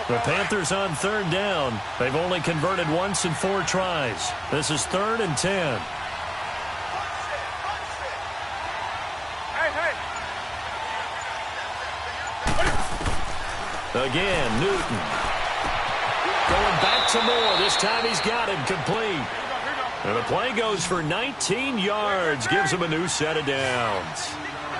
The Panthers on third down. They've only converted once in 4 tries. This is 3rd and 10. Again, Newton. Going back to Moore. This time he's got it complete. And the play goes for 19 yards. Gives him a new set of downs.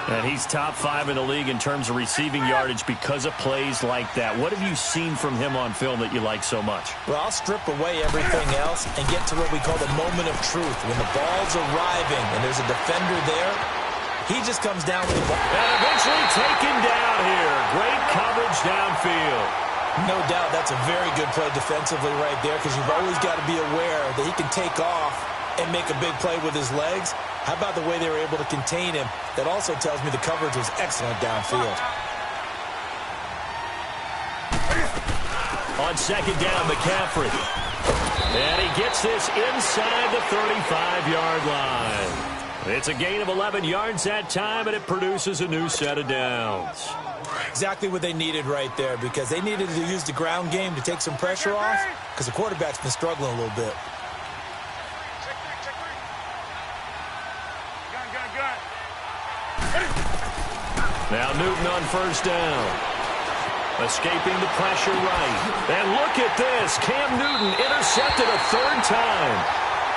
And he's top 5 in the league in terms of receiving yardage because of plays like that. What have you seen from him on film that you like so much? Well, I'll strip away everything else and get to what we call the moment of truth. When the ball's arriving and there's a defender there, he just comes down with the ball. And eventually taken down here. Great coverage downfield. No doubt that's a very good play defensively right there because you've always got to be aware that he can take off and make a big play with his legs. How about the way they were able to contain him? That also tells me the coverage was excellent downfield. On second down, McCaffrey. And he gets this inside the 35-yard line. It's a gain of 11 yards that time, and it produces a new set of downs. Exactly what they needed right there because they needed to use the ground game to take some pressure off because the quarterback's been struggling a little bit. Now Newton on first down. Escaping the pressure right. And look at this. Cam Newton intercepted a 3rd time.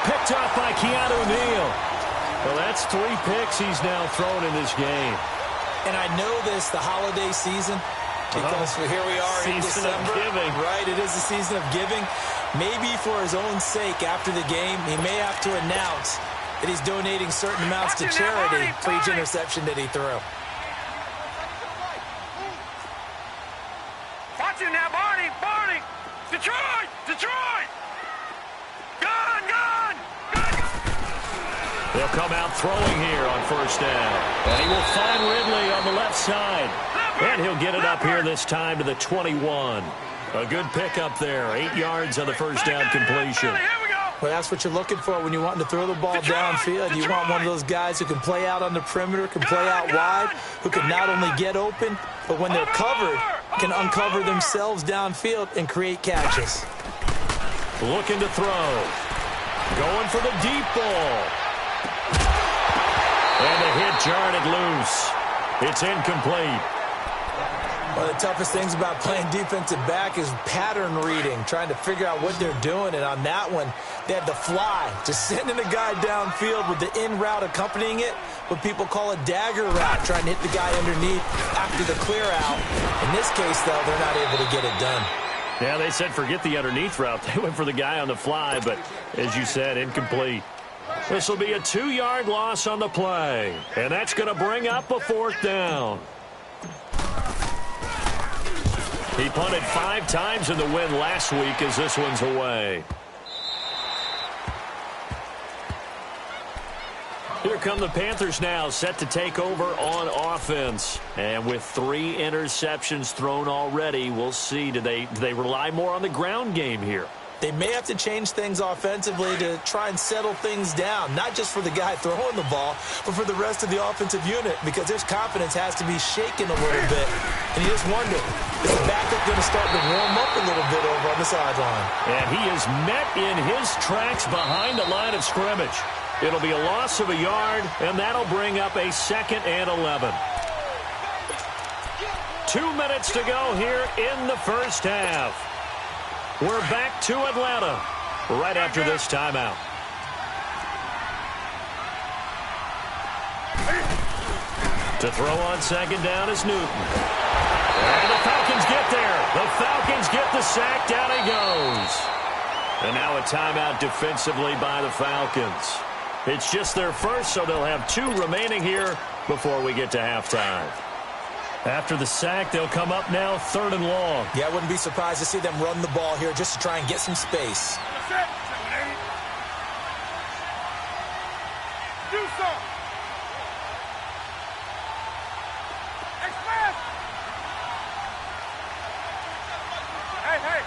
Picked off by Keanu Neal. Well, that's 3 picks he's now thrown in this game. And I know this, the holiday season, because here we are in December. Season of giving. Right, it is the season of giving. Maybe for his own sake after the game, he may have to announce that he's donating certain amounts to charity for each interception that he threw. Now, Barney! Detroit! Gone! They'll come out throwing here on first down. And he will find Ridley on the left side. And he'll get it up here this time to the 21. A good pickup there. 8 yards on the first down completion. Well, that's what you're looking for when you want to throw the ball downfield. You want one of those guys who can play out on the perimeter, can play out wide, who can not only get open, but when they're covered, can uncover themselves downfield and create catches. Looking to throw. Going for the deep ball. And the hit jarred it loose. It's incomplete. One of the toughest things about playing defensive back is pattern reading, trying to figure out what they're doing. And on that one, they had the fly, just sending a guy downfield with the in route accompanying it, what people call a dagger route, trying to hit the guy underneath after the clear out. In this case, though, they're not able to get it done. Yeah, they said forget the underneath route. They went for the guy on the fly, but as you said, incomplete. This will be a 2-yard loss on the play, and that's going to bring up a 4th down. He punted 5 times in the win last week as this one's away. Here come the Panthers now, set to take over on offense. And with 3 interceptions thrown already, we'll see. Do they rely more on the ground game here? They may have to change things offensively to try and settle things down, not just for the guy throwing the ball, but for the rest of the offensive unit, because their confidence has to be shaken a little bit. And you just wonder, is the backup going to start to warm up a little bit over on the sideline? And he is met in his tracks behind the line of scrimmage. It'll be a loss of a yard, and that'll bring up a 2nd and 11. 2 minutes to go here in the first half. We're back to Atlanta right after this timeout. To throw on second down is Newton. And the Falcons get there. The Falcons get the sack. Down he goes. And now a timeout defensively by the Falcons. It's just their first, so they'll have 2 remaining here before we get to halftime. After the sack, they'll come up now 3rd and long. Yeah, I wouldn't be surprised to see them run the ball here just to try and get some space. Do something. Express. Hey.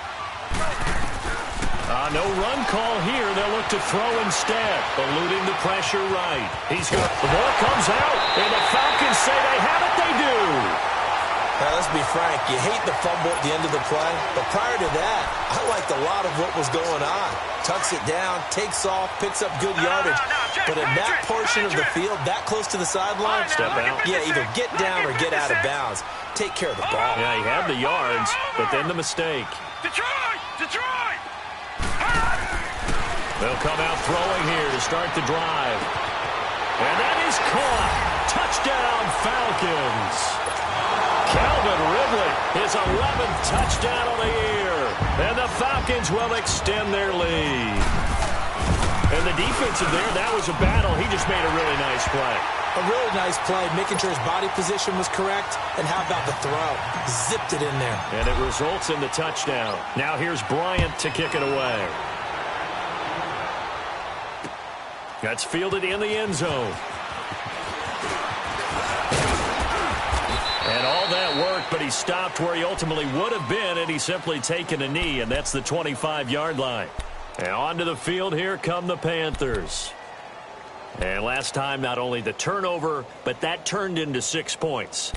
No run call here. They'll look to throw instead, eluding the pressure right. The ball comes out, and the Falcons say they have it. They do. Now, let's be frank, you hate the fumble at the end of the play, but prior to that, I liked a lot of what was going on. Tucks it down, takes off, picks up good yardage, but in that portion of the field, that close to the sideline, step out. Yeah, either get down or get out of bounds. Take care of the ball. Yeah, he had the yards, but then the mistake. Detroit! Detroit! They'll come out throwing here to start the drive. And that is caught. Touchdown, Falcons. Calvin Ridley, his 11th touchdown of the year. And the Falcons will extend their lead. And the defensive there, that was a battle. He just made a really nice play. A really nice play, making sure his body position was correct. And how about the throw? Zipped it in there. And it results in the touchdown. Now here's Bryant to kick it away. That's fielded in the end zone. And all that work, but he stopped where he ultimately would have been had he simply taken a knee, and that's the 25-yard line. And onto the field, here come the Panthers. And last time, not only the turnover, but that turned into 6 points.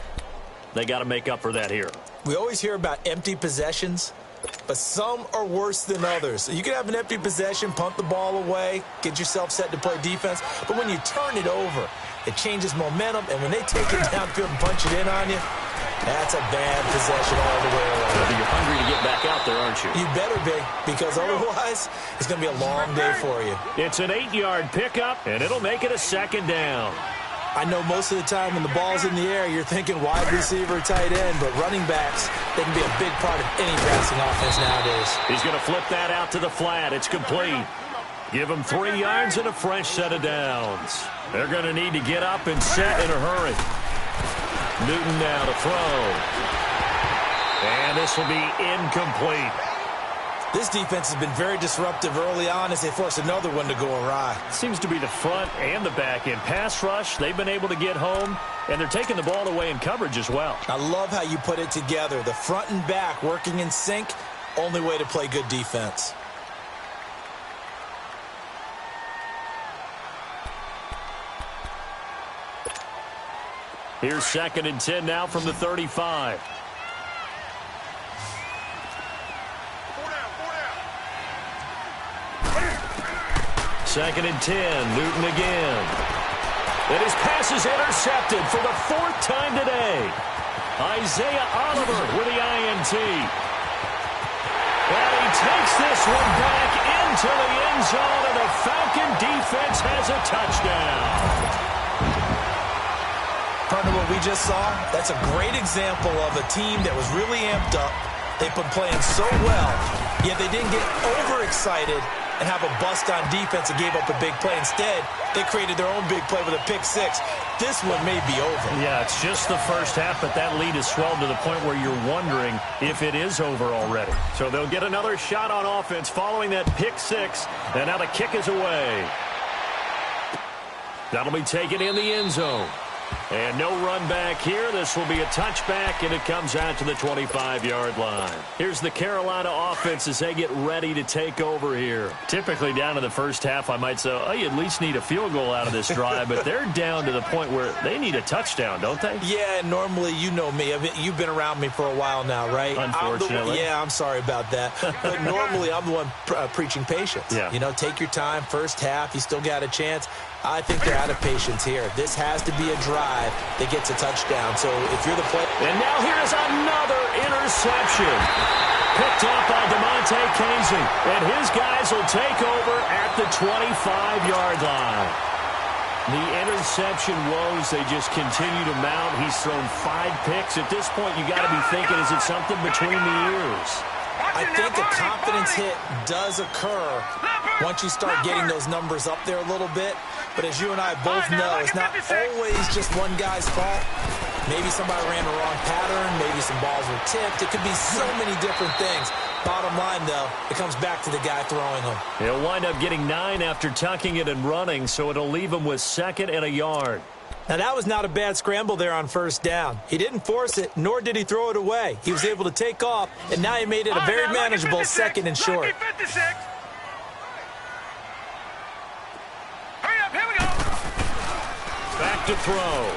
They got to make up for that here. We always hear about empty possessions, but some are worse than others. You can have an empty possession, punt the ball away, get yourself set to play defense, but when you turn it over, it changes momentum, and when they take it downfield and punch it in on you, that's a bad possession all the way around. You're hungry to get back out there, aren't you? You better be, because otherwise, it's going to be a long day for you. It's an 8-yard pickup, and it'll make it a second down. I know most of the time when the ball's in the air, you're thinking wide receiver, tight end, but running backs, they can be a big part of any passing offense nowadays. He's going to flip that out to the flat. It's complete. Give him 3 yards and a fresh set of downs. They're going to need to get up and set in a hurry. Newton now to throw. And this will be incomplete. This defense has been very disruptive early on as they force another one to go awry. Seems to be the front and the back end. Pass rush, they've been able to get home, and they're taking the ball away in coverage as well. I love how you put it together. The front and back working in sync, only way to play good defense. Here's 2nd and 10 now from the 35. Second and 10, Newton again. And his pass is intercepted for the 4th time today. Isaiah Oliver with the INT. And he takes this one back into the end zone, and the Falcon defense has a touchdown. Partner, what we just saw, that's a great example of a team that was really amped up. They've been playing so well, yet they didn't get overexcited and have a bust on defense and gave up a big play. Instead, they created their own big play with a pick six. This one may be over. Yeah, it's just the first half, but that lead has swelled to the point where you're wondering if it is over already. So they'll get another shot on offense following that pick six, and now the kick is away. That'll be taken in the end zone. And no run back here. This will be a touchback, and it comes out to the 25-yard line. Here's the Carolina offense as they get ready to take over here. Typically down to the first half, I might say, oh, you at least need a field goal out of this drive, but they're down to the point where they need a touchdown, don't they? Yeah, normally, you know me. You've been around me for a while now, right? Unfortunately. I'm sorry about that. But normally, I'm the one preaching patience. Yeah. You know, take your time. First half, you still got a chance. I think they're out of patience here. This has to be a drive that gets a touchdown. So if you're the player... And now here's another interception. Picked up by DeMonte Casey. And his guys will take over at the 25-yard line. The interception woes, they just continue to mount. He's thrown 5 picks. At this point, you got to be thinking, is it something between the ears? I think a confidence hit does occur once you start getting those numbers up there a little bit. But as you and I both know, it's not always just one guy's fault. Maybe somebody ran the wrong pattern. Maybe some balls were tipped. It could be so many different things. Bottom line, though, it comes back to the guy throwing them. He'll wind up getting 9 after tucking it and running, so it'll leave him with 2nd and a yard. Now, that was not a bad scramble there on first down. He didn't force it, nor did he throw it away. He was able to take off, and now he made it a very manageable 2nd and short. Back to throw.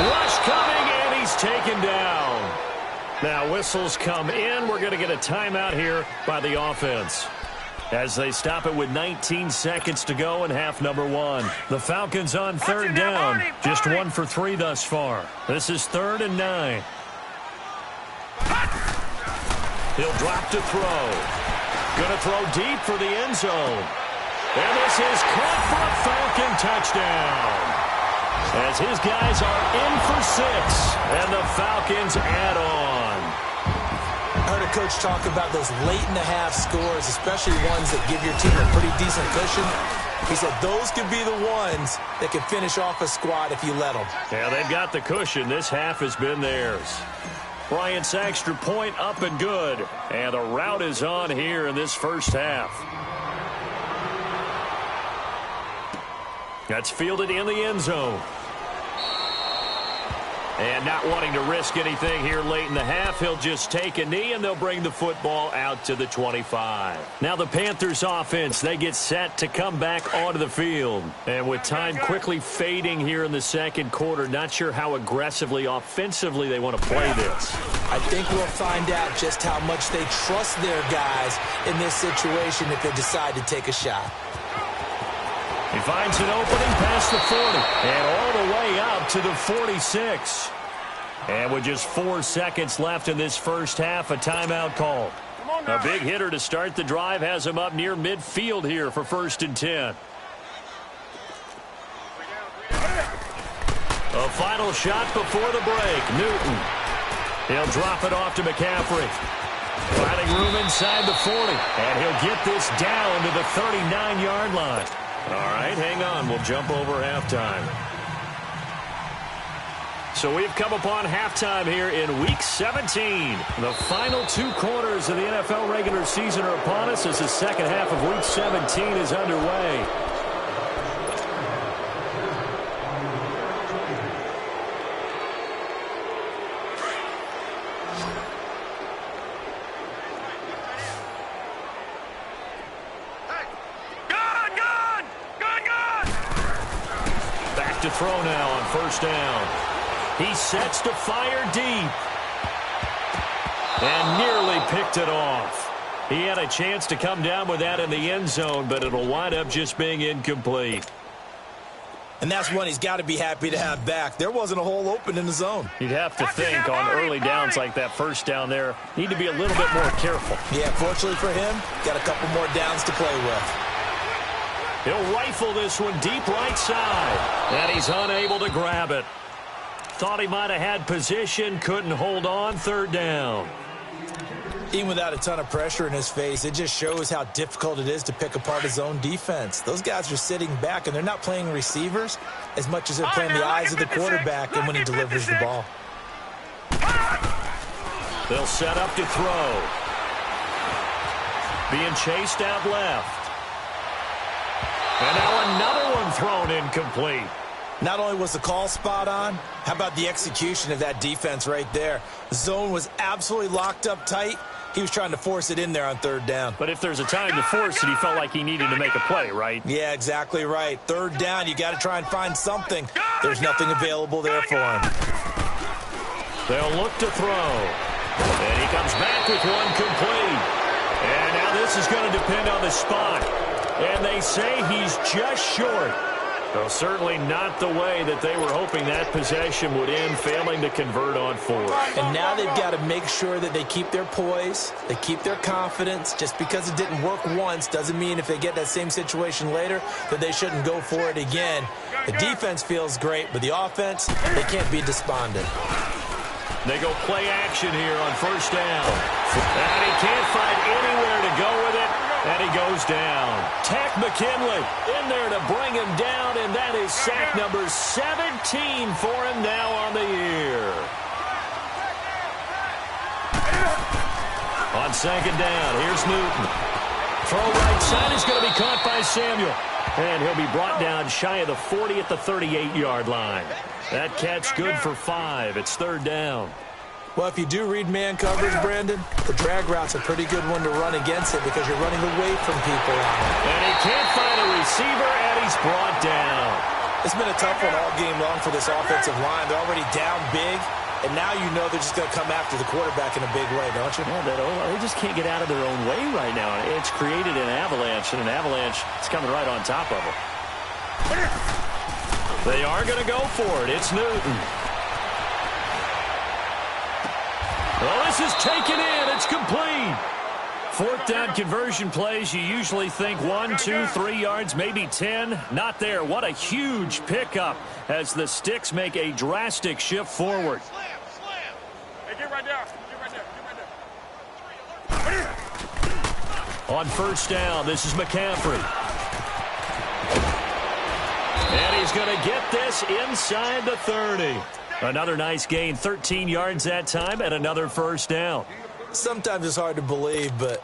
Rush coming, and he's is taken down. Now whistles come in. We're going to get a timeout here by the offense as they stop it with 19 seconds to go in half number one. The Falcons on third down. Just 1 for 3 thus far. This is 3rd and 9. He'll drop to throw. Going to throw deep for the end zone. And this is caught for a Falcon touchdown. As his guys are in for 6, and the Falcons add on. I heard a coach talk about those late-in-the-half scores, especially ones that give your team a pretty decent cushion. He said those could be the ones that can finish off a squad if you let them. Yeah, they've got the cushion. This half has been theirs. Bryant's extra point up and good. And a rout is on here in this first half. That's fielded in the end zone. And not wanting to risk anything here late in the half, he'll just take a knee, and they'll bring the football out to the 25. Now the Panthers offense, they get set to come back onto the field. And with time quickly fading here in the second quarter, not sure how aggressively, offensively they want to play this. I think we'll find out just how much they trust their guys in this situation if they decide to take a shot. He finds an opening past the 40 and all the way up to the 46. And with just 4 seconds left in this first half, a timeout call. A big hitter to start the drive has him up near midfield here for 1st and 10. A final shot before the break. Newton. He'll drop it off to McCaffrey. Finding room inside the 40. And he'll get this down to the 39-yard line. All right, hang on. We'll jump over halftime. So we've come upon halftime here in Week 17. The final 2 quarters of the NFL regular season are upon us as the second half of Week 17 is underway. To throw now on 1st down. He sets to fire deep. And nearly picked it off. He had a chance to come down with that in the end zone, but it'll wind up just being incomplete. And that's one he's got to be happy to have back. There wasn't a hole open in the zone. You'd have to think on early downs like that 1st down there, need to be a little bit more careful. Yeah, fortunately for him, got a couple more downs to play with. He'll rifle this one deep right side. And he's unable to grab it. Thought he might have had position, couldn't hold on, 3rd down. Even without a ton of pressure in his face, it just shows how difficult it is to pick apart his own defense. Those guys are sitting back, and they're not playing receivers as much as they're playing the eyes of the quarterback and when he delivers the ball. They'll set up to throw. Being chased out left. And now another one thrown incomplete. Not only was the call spot on, how about the execution of that defense right there? The zone was absolutely locked up tight. He was trying to force it in there on 3rd down. But if there's a time to force it, he felt like he needed to make a play, right? Yeah, exactly right. 3rd down, you got to try and find something. There's nothing available there for him. They'll look to throw. And he comes back with one complete. And now this is going to depend on the spot. And they say he's just short. Well, certainly not the way that they were hoping that possession would end, failing to convert on 4th. And now they've got to make sure that they keep their poise, they keep their confidence. Just because it didn't work once doesn't mean if they get that same situation later that they shouldn't go for it again. The defense feels great, but the offense, they can't be despondent. They go play action here on 1st down. And he can't find anywhere to go with it. And he goes down. Tech McKinley in there to bring him down, and that is sack number 17 for him now on the year. On 2nd down, here's Newton. Throw right side is going to be caught by Samuel. And he'll be brought down shy of the 40 at the 38-yard line. That catch good for 5. It's 3rd down. Well, if you do read man coverage, Brandon, the drag route's a pretty good one to run against it because you're running away from people on it. And he can't find a receiver, and he's brought down. It's been a tough one all game long for this offensive line. They're already down big. and now you know they're just going to come after the quarterback in a big way, don't you? Yeah, they just can't get out of their own way right now. It's created an avalanche, and an avalanche is coming right on top of them. They are going to go for it. It's Newton. Well, this is taken in. It's complete. Fourth down conversion plays, you usually think 1, 2, 3 yards, maybe 10. Not there. What a huge pickup as the Sticks make a drastic shift forward. Slam. Hey, get right there. Get right there. On first down, this is McCaffrey. And he's going to get this inside the 30. Another nice gain, 13 yards that time, and another first down. Sometimes it's hard to believe, but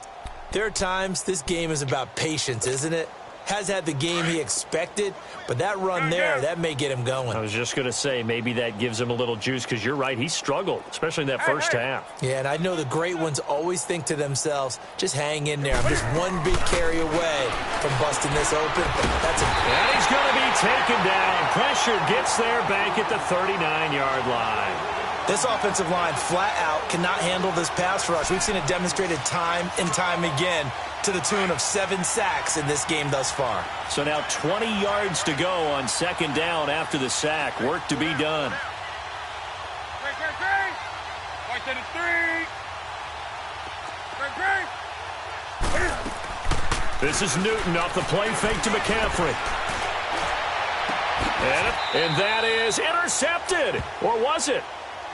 there are times this game is about patience, isn't it? Has had the game he expected, but that run there, that may get him going. I was just going to say, maybe that gives him a little juice, because you're right, he struggled, especially in that first half. Yeah, and I know the great ones always think to themselves, just hang in there. I'm just one big carry away from busting this open. And he's going to be taken down. Pressure gets there back at the 39-yard line. This offensive line flat out cannot handle this pass rush. We've seen it demonstrated time and time again to the tune of 7 sacks in this game thus far. So now 20 yards to go on second down after the sack. Work to be done. Right to the 3. This is Newton off the play fake to McCaffrey. And that is intercepted. Or was it?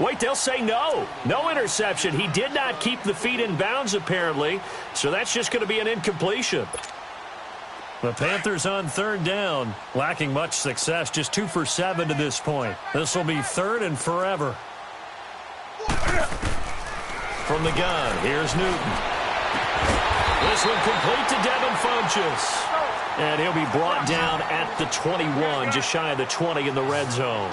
Wait, they'll say no. No interception. He did not keep the feet in bounds, apparently. So that's just going to be an incompletion. The Panthers on third down, lacking much success. Just 2 for 7 to this point. This will be third and forever. From the gun, here's Newton. This one complete to Devin Funchess. And he'll be brought down at the 21, just shy of the 20 in the red zone.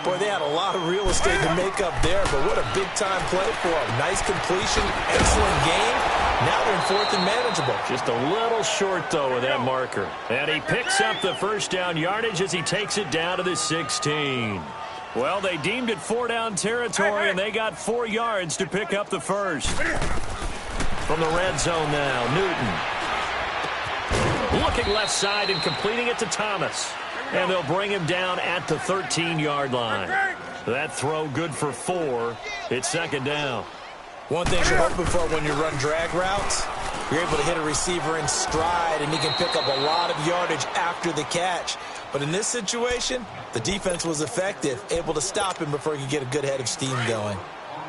Boy, they had a lot of real estate to make up there, but what a big-time play for them. Nice completion, excellent game. Now they're in fourth and manageable. Just a little short, though, of that marker. And he picks up the first down yardage as he takes it down to the 16. Well, they deemed it 4-down territory, and they got 4 yards to pick up the first. From the red zone now, Newton. Looking left side and completing it to Thomas. And they'll bring him down at the 13-yard line. That throw good for 4. It's second down. One thing you're hoping for when you run drag routes, you're able to hit a receiver in stride, and he can pick up a lot of yardage after the catch. But in this situation, the defense was effective, able to stop him before he could get a good head of steam going.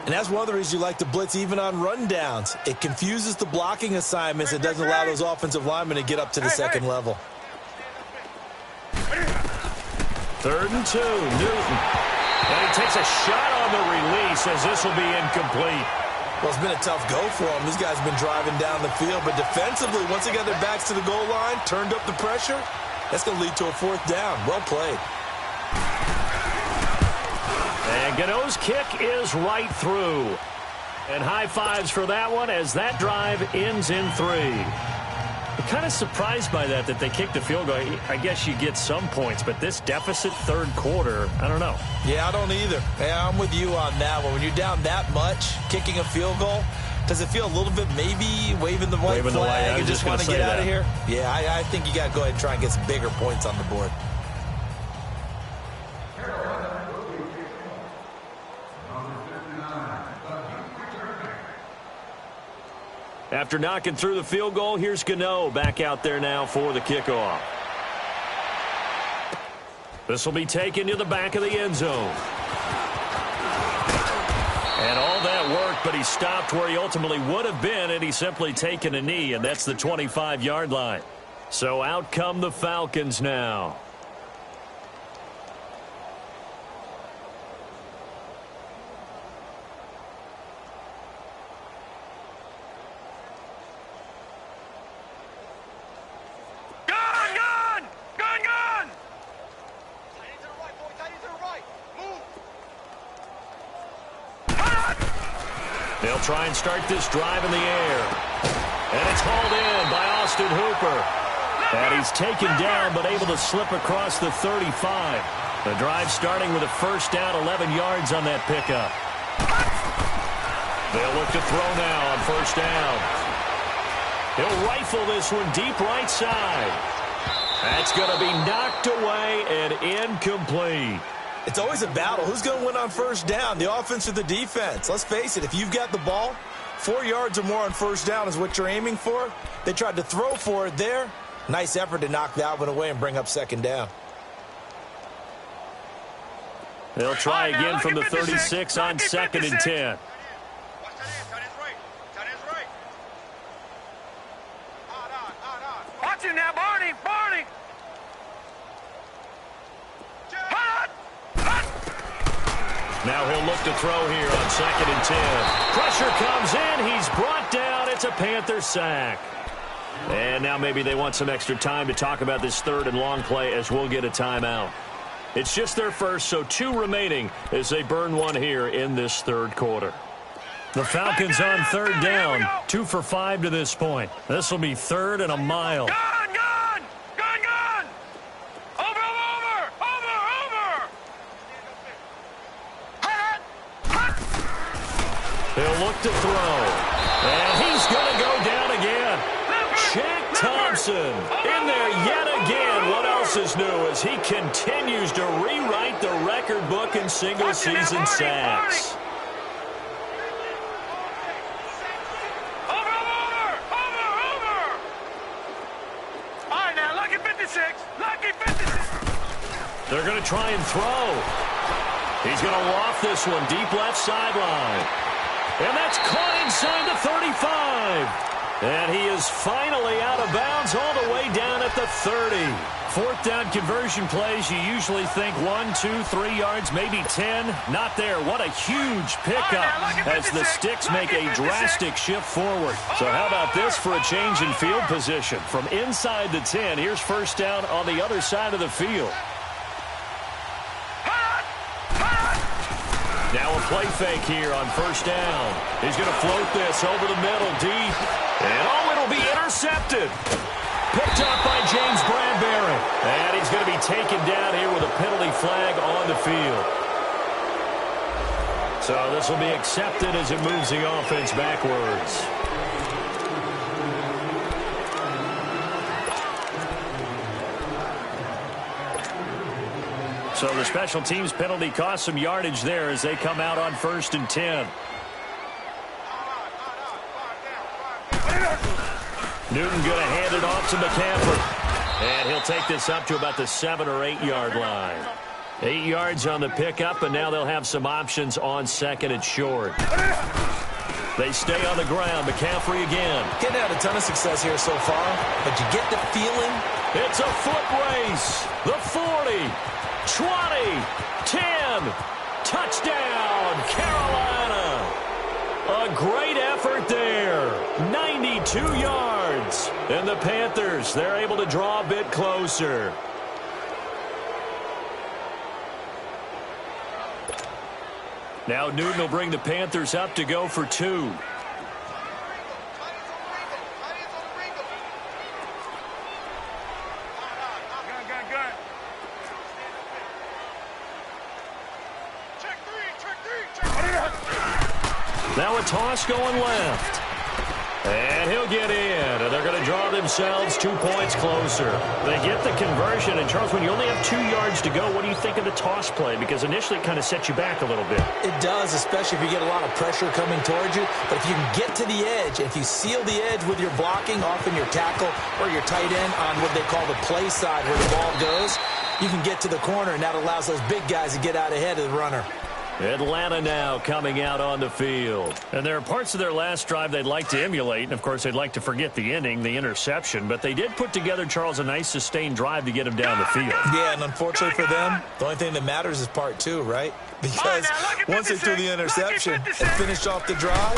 And that's one of the reasons you like to blitz even on rundowns. It confuses the blocking assignments and doesn't allow those offensive linemen to get up to the second level. 3rd and 2, Newton. And he takes a shot on the release as this will be incomplete. Well, it's been a tough go for them. These guys have been driving down the field, but defensively, once they got their backs to the goal line, turned up the pressure, that's going to lead to a 4th down. Well played. And Gano's kick is right through. And high fives for that one as that drive ends in 3. I'm kind of surprised by that they kicked the field goal. I guess you get some points, but this deficit third quarter, I don't know. Yeah, I don't either. Yeah, I'm with you on that one. When you're down that much, kicking a field goal, does it feel a little bit maybe waving the white flag and just want to get out of here? Yeah, I think you got to go ahead and try and get some bigger points on the board. After knocking through the field goal, here's Gano back out there now for the kickoff. This will be taken to the back of the end zone. And all that work, but he stopped where he ultimately would have been, and he's simply taken a knee, and that's the 25-yard line. So out come the Falcons now. They'll try and start this drive in the air. And it's hauled in by Austin Hooper. And he's taken down but able to slip across the 35. The drive starting with a first down, 11 yards on that pickup. They'll look to throw now on first down. He'll rifle this one deep right side. That's going to be knocked away and incomplete. It's always a battle. Who's going to win on first down, the offense or the defense? Let's face it, if you've got the ball, 4 yards or more on first down is what you're aiming for. They tried to throw for it there. Nice effort to knock that one away and bring up second down. They'll try again from the 36 on second and 10. Watch it now, Barney. Barney. Now he'll look to throw here on second and 10. Pressure comes in. He's brought down. It's a Panther sack. And now maybe they want some extra time to talk about this third and long play as we'll get a timeout. It's just their first, so 2 remaining as they burn one here in this third quarter. The Falcons on third down, 2 for 5 to this point. This will be third and a mile. Gun! He'll look to throw. And he's going to go down again. Shaq Thompson in there yet again. What else is new as he continues to rewrite the record book in single-season sacks. They're going to try and throw. He's going to loft this one deep left sideline. And that's caught inside the 35. And he is finally out of bounds all the way down at the 30. Fourth down conversion plays, you usually think 1, 2, 3 yards, maybe 10. Not there. What a huge pickup as the sticks make a drastic shift forward. So how about this for a change in field position? From inside the 10, here's first down on the other side of the field. Now a play fake here on first down. He's going to float this over the middle deep. And it'll be intercepted. Picked up by James Bradbury. And he's going to be taken down here with a penalty flag on the field. So this will be accepted as it moves the offense backwards. So the special teams penalty cost some yardage there as they come out on first and 10. Newton going to hand it off to McCaffrey. And he'll take this up to about the 7 or 8 yard line. 8 yards on the pickup, and now they'll have some options on second and short. They stay on the ground. McCaffrey again. Getting out a ton of success here so far, but you get the feeling. It's a foot race. The 40. 20, 10, touchdown, Carolina. A great effort there, 92 yards. And the Panthers, they're able to draw a bit closer. Now Newton will bring the Panthers up to go for 2. Now a toss going left. And he'll get in. And they're going to draw themselves 2 points closer. They get the conversion. And, Charles, when you only have 2 yards to go, what do you think of the toss play? Because initially it kind of sets you back a little bit. It does, especially if you get a lot of pressure coming towards you. But if you can get to the edge, if you seal the edge with your blocking, often your tackle or your tight end on what they call the play side where the ball goes, you can get to the corner, and that allows those big guys to get out ahead of the runner. Atlanta now coming out on the field. And there are parts of their last drive they'd like to emulate. And, of course, they'd like to forget the ending, the interception. But they did put together, Charles, a nice sustained drive to get him down the field. Yeah, and unfortunately for them, the only thing that matters is part 2, right? Because once they threw the interception and finished off the drive,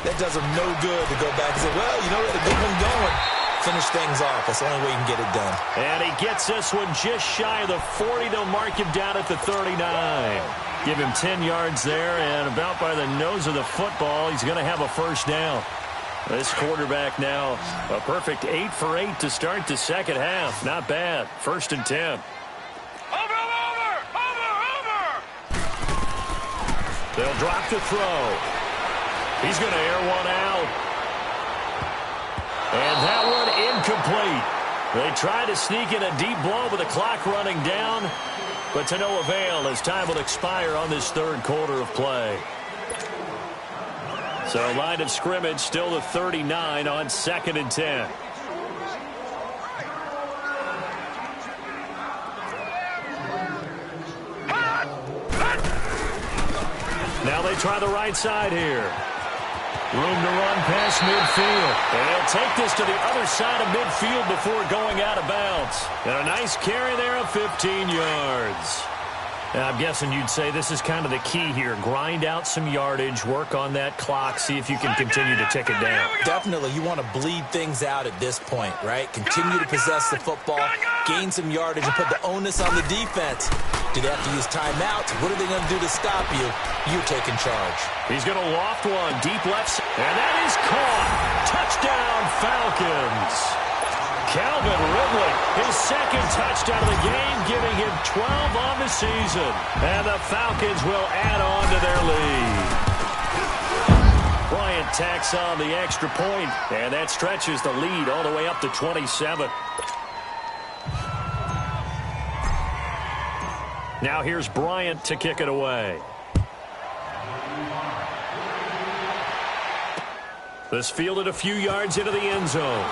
that does them no good to go back and say, well, you know, we had a good one going. Finish things off. That's the only way you can get it done. And he gets this one just shy of the 40. They'll mark him down at the 39. Give him 10 yards there, and about by the nose of the football, he's going to have a first down. This quarterback now, a perfect 8 for 8 to start the second half. Not bad. First and 10. They'll drop to throw. He's going to air one out. And that one incomplete. They try to sneak in a deep blow with the clock running down, but to no avail as time will expire on this third quarter of play. So line of scrimmage still the 39 on 2nd and 10. Now they try the right side here. Room to run past midfield. And they'll take this to the other side of midfield before going out of bounds. And a nice carry there of 15 yards. Now, I'm guessing you'd say this is kind of the key here. Grind out some yardage, work on that clock, see if you can continue to tick it down. Definitely, you want to bleed things out at this point, right? Continue to possess the football, gain some yardage, and put the onus on the defense. Do they have to use timeouts? What are they going to do to stop you? You taking charge. He's going to loft one, deep left, and that is caught. Touchdown, Falcons. Calvin Ridley, his second touchdown of the game, giving him 12 on the season. And the Falcons will add on to their lead. Bryant tacks on the extra point, and that stretches the lead all the way up to 27. Now here's Bryant to kick it away. This fielded a few yards into the end zone.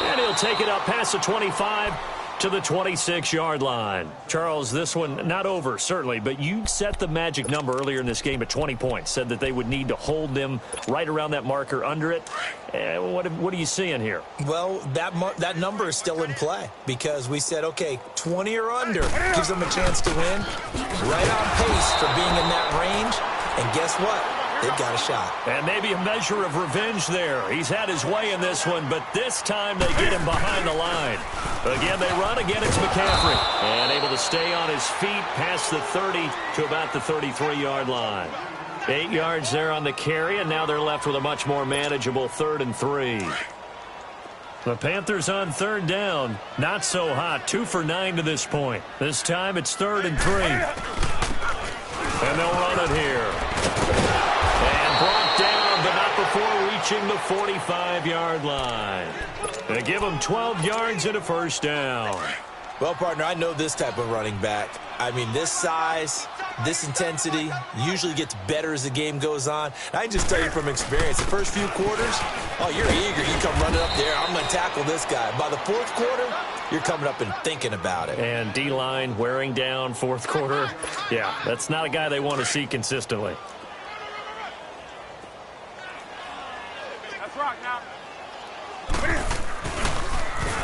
And he'll take it up past the 25 to the 26-yard line. Charles, this one not over, certainly, but you set the magic number earlier in this game at 20 points, said that they would need to hold them right around that marker under it. What are you seeing here? Well, that number is still in play because we said, okay, 20 or under gives them a chance to win. Right on pace for being in that range. And guess what? They've got a shot. And maybe a measure of revenge there. He's had his way in this one, but this time they get him behind the line. Again, they run. Again, it's McCaffrey. And able to stay on his feet past the 30 to about the 33-yard line. 8 yards there on the carry, and now they're left with a much more manageable 3rd and 3. The Panthers on 3rd down. Not so hot. 2 for 9 to this point. This time it's 3rd and 3. And they'll run it here. And brought down, but not before reaching the 45-yard line. They give them 12 yards and a first down. Well, partner, I know this type of running back. I mean, this size, this intensity usually gets better as the game goes on. I just tell you from experience, the first few quarters, oh, you're eager. You come running up there. I'm going to tackle this guy. By the 4th quarter, you're coming up and thinking about it. And D-line wearing down 4th quarter. Yeah, that's not a guy they want to see consistently. That's right now.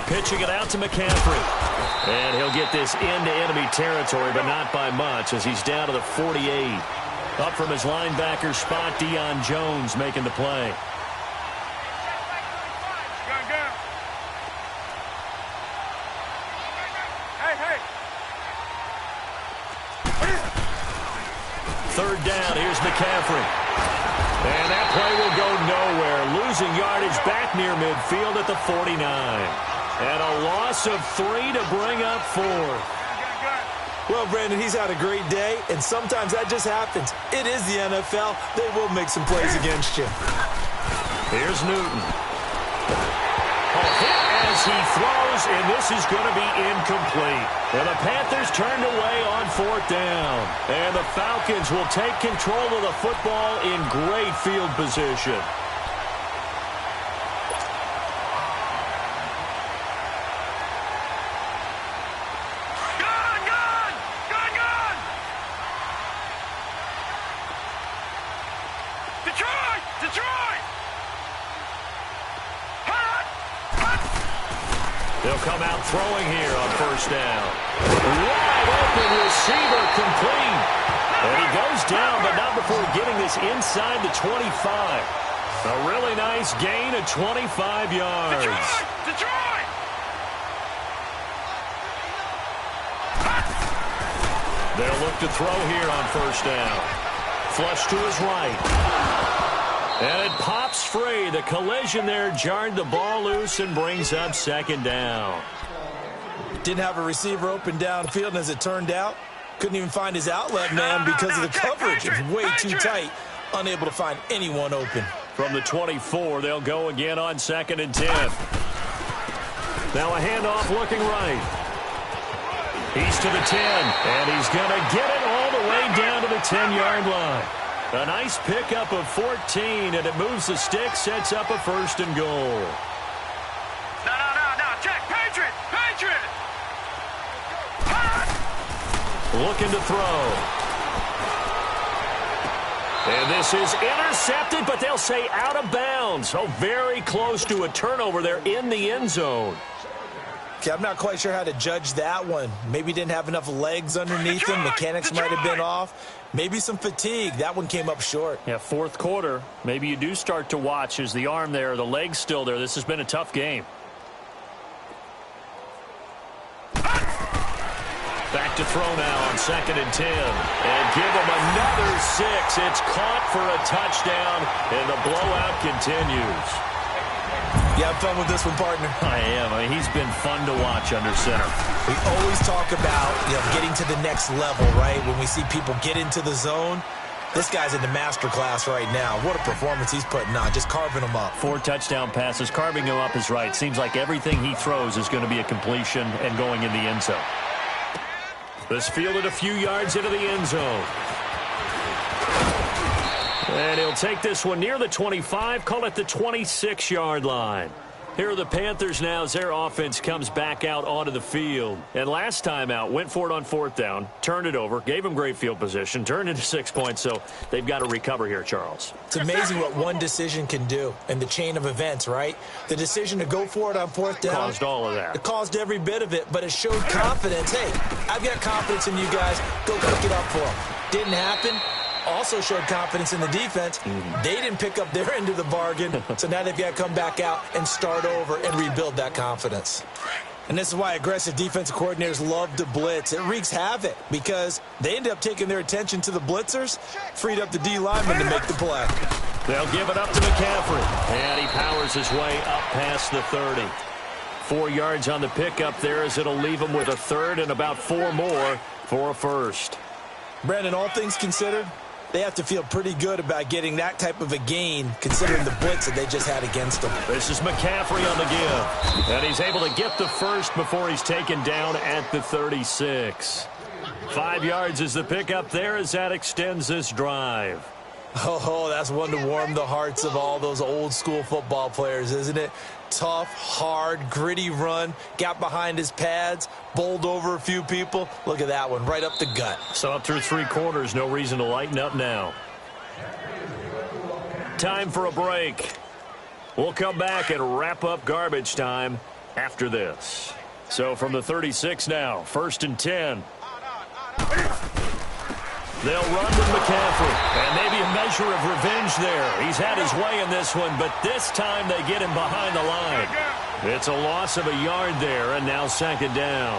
Pitching it out to McCaffrey. And he'll get this into enemy territory, but not by much as he's down to the 48. Up from his linebacker spot, Deion Jones making the play. Gun. Hey. 3rd down, here's McCaffrey. And that play will go nowhere. Losing yardage back near midfield at the 49. And a loss of 3 to bring up 4. Well, Brandon, he's had a great day, and sometimes that just happens. It is the NFL. They will make some plays against you. Here's Newton. A hit as he throws, and this is going to be incomplete. And the Panthers turned away on 4th down. And the Falcons will take control of the football in great field position. They'll come out throwing here on 1st down. Wide open receiver complete. And he goes down, but not before getting this inside the 25. A really nice gain of 25 yards. Detroit! They'll look to throw here on 1st down. Flush to his right. And it pops free. The collision there jarred the ball loose and brings up 2nd down. Didn't have a receiver open downfield, and as it turned out, Couldn't even find his outlet man because of the coverage. It's way too tight. Unable to find anyone open. From the 24, they'll go again on 2nd and 10. Now a handoff looking right. He's to the 10, and he's going to get it all the way down to the 10-yard line. A nice pickup of 14, and it moves the stick, sets up a 1st and goal. No, check, Patriot! Looking to throw. And this is intercepted, but they'll say out of bounds. So very close to a turnover there in the end zone. Okay, I'm not quite sure how to judge that one. Maybe didn't have enough legs underneath him. Mechanics might have been off. Maybe some fatigue. That one came up short. Yeah, 4th quarter. Maybe you do start to watch. Is the arm there, the leg's still there? This has been a tough game. Back to throw now on 2nd and 10. And give him another 6. It's caught for a touchdown, and the blowout continues. You have fun with this one, partner? I am. I mean, he's been fun to watch under center. We always talk about getting to the next level, right? When we see people get into the zone, this guy's in the master class right now. What a performance he's putting on, just carving them up. 4 touchdown passes. Carving him up is right. Seems like everything he throws is going to be a completion and going in the end zone. This fielded a few yards into the end zone. And he'll take this one near the 25, call it the 26-yard line. Here are the Panthers now as their offense comes back out onto the field. And last time out, went for it on 4th down, turned it over, gave them great field position, turned into 6 points, so they've got to recover here, Charles. It's amazing what one decision can do in the chain of events, right? The decision to go for it on 4th down. Caused all of that. It caused every bit of it, but it showed confidence. Hey, I've got confidence in you guys. Go pick it up for them. Didn't happen. Also showed confidence in the defense. They didn't pick up their end of the bargain, so now they've got to come back out and start over and rebuild that confidence. And this is why aggressive defensive coordinators love to blitz. It wreaks havoc because they end up taking their attention to the blitzers, freed up the D lineman to make the play. They'll give it up to McCaffrey, and he powers his way up past the 30. 4 yards on the pickup there as it'll leave him with a 3rd and about 4 more for a 1st. Brandon, all things considered, they have to feel pretty good about getting that type of a gain considering the blitz that they just had against them. This is McCaffrey on the give. And he's able to get the 1st before he's taken down at the 36. 5 yards is the pickup there as that extends this drive. Oh, that's one to warm the hearts of all those old school football players, isn't it? Tough, hard, gritty run, got behind his pads, bowled over a few people. Look at that one, right up the gut. So up through 3 quarters, no reason to lighten up now. Time for a break. We'll come back and wrap up garbage time after this. So from the 36 now, 1st and 10. They'll run with McCaffrey, and maybe a measure of revenge there. He's had his way in this one, but this time they get him behind the line. It's a loss of a yard there, and now 2nd down.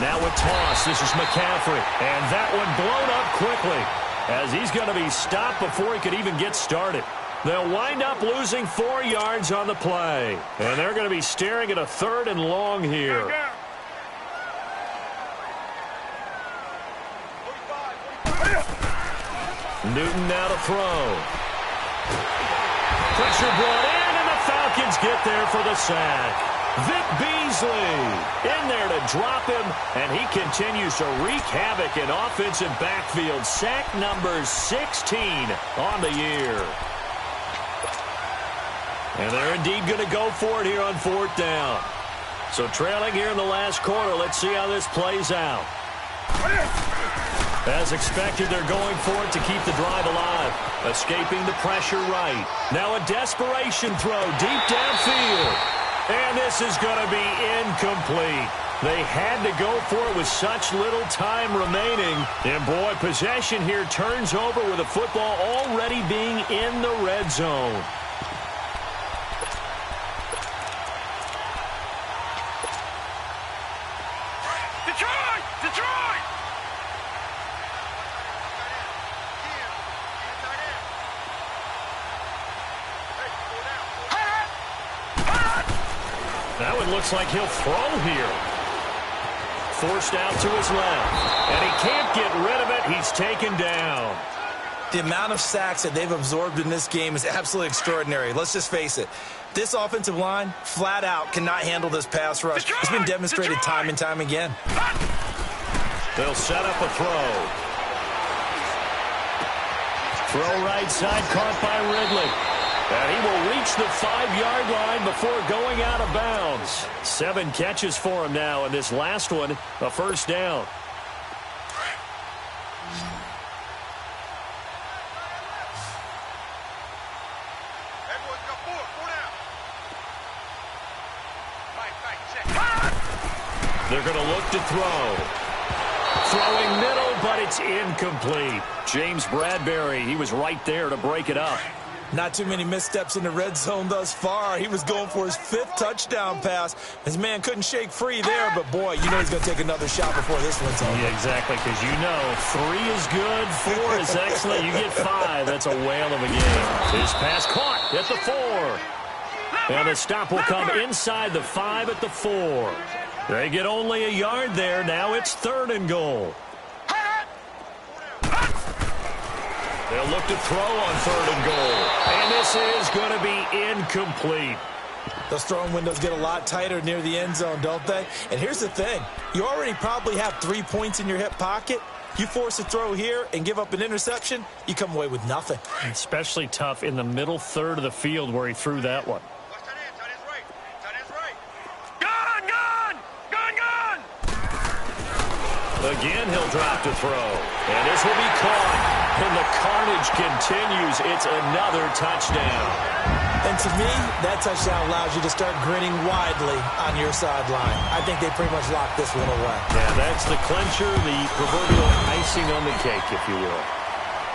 Now a toss. This is McCaffrey, and that one blown up quickly as he's going to be stopped before he could even get started. They'll wind up losing 4 yards on the play, and they're going to be staring at a 3rd and long here. Newton now to throw. Pressure brought in, and the Falcons get there for the sack. Vic Beasley in there to drop him, and he continues to wreak havoc in offensive backfield. Sack number 16 on the year. And they're indeed going to go for it here on 4th down. So trailing here in the last quarter, let's see how this plays out. As expected, they're going for it to keep the drive alive. Escaping the pressure right. Now a desperation throw deep downfield. And this is going to be incomplete. They had to go for it with such little time remaining. And boy, possession here turns over with the football already being in the red zone. That one looks like he'll throw here. forced out to his left. And he can't get rid of it. He's taken down. The amount of sacks that they've absorbed in this game is absolutely extraordinary. Let's just face it. This offensive line, flat out, cannot handle this pass rush. It's been demonstrated time and time again. They'll set up a throw. Throw right side, caught by Ridley. And he will reach the 5-yard line before going out of bounds. 7 catches for him now, and this last one, a first down. They're going to look to throw. Throwing middle, but it's incomplete. James Bradbury, he was right there to break it up. Not too many missteps in the red zone thus far. He was going for his 5th touchdown pass. His man couldn't shake free there, but boy, you know he's going to take another shot before this one's over. Yeah, exactly, because you know 3 is good, 4 is excellent. You get 5, that's a whale of a game. His pass caught at the 4. And the stop will come inside the 5 at the 4. They get only a yard there. Now it's 3rd and goal. They'll look to throw on 3rd and goal. And this is going to be incomplete. Those throwing windows get a lot tighter near the end zone, don't they? And here's the thing. You already probably have 3 points in your hip pocket. You force a throw here and give up an interception, you come away with nothing. Especially tough in the middle 3rd of the field where he threw that one. Again, he'll drop to throw. And this will be caught. And the carnage continues. It's another touchdown. And to me, that touchdown allows you to start grinning widely on your sideline. I think they pretty much locked this one away. Yeah, that's the clincher, the proverbial icing on the cake, if you will.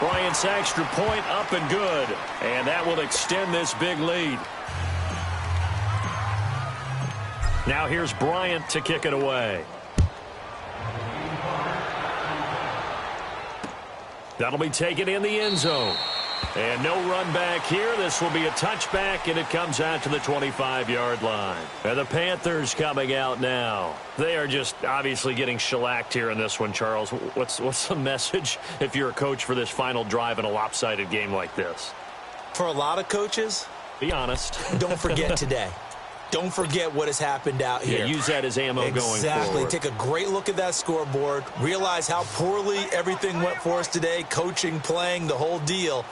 Bryant's extra point up and good. And that will extend this big lead. Now here's Bryant to kick it away. That'll be taken in the end zone. And no run back here. This will be a touchback, and it comes out to the 25-yard line. And the Panthers coming out now. They are just obviously getting shellacked here in this one, Charles. What's the message if you're a coach for this final drive in a lopsided game like this? For a lot of coaches, be honest. Don't forget today. Don't forget what has happened out here. Yeah, use that as ammo going forward. Exactly. Take a great look at that scoreboard. Realize how poorly everything went for us today. Coaching, playing, the whole deal.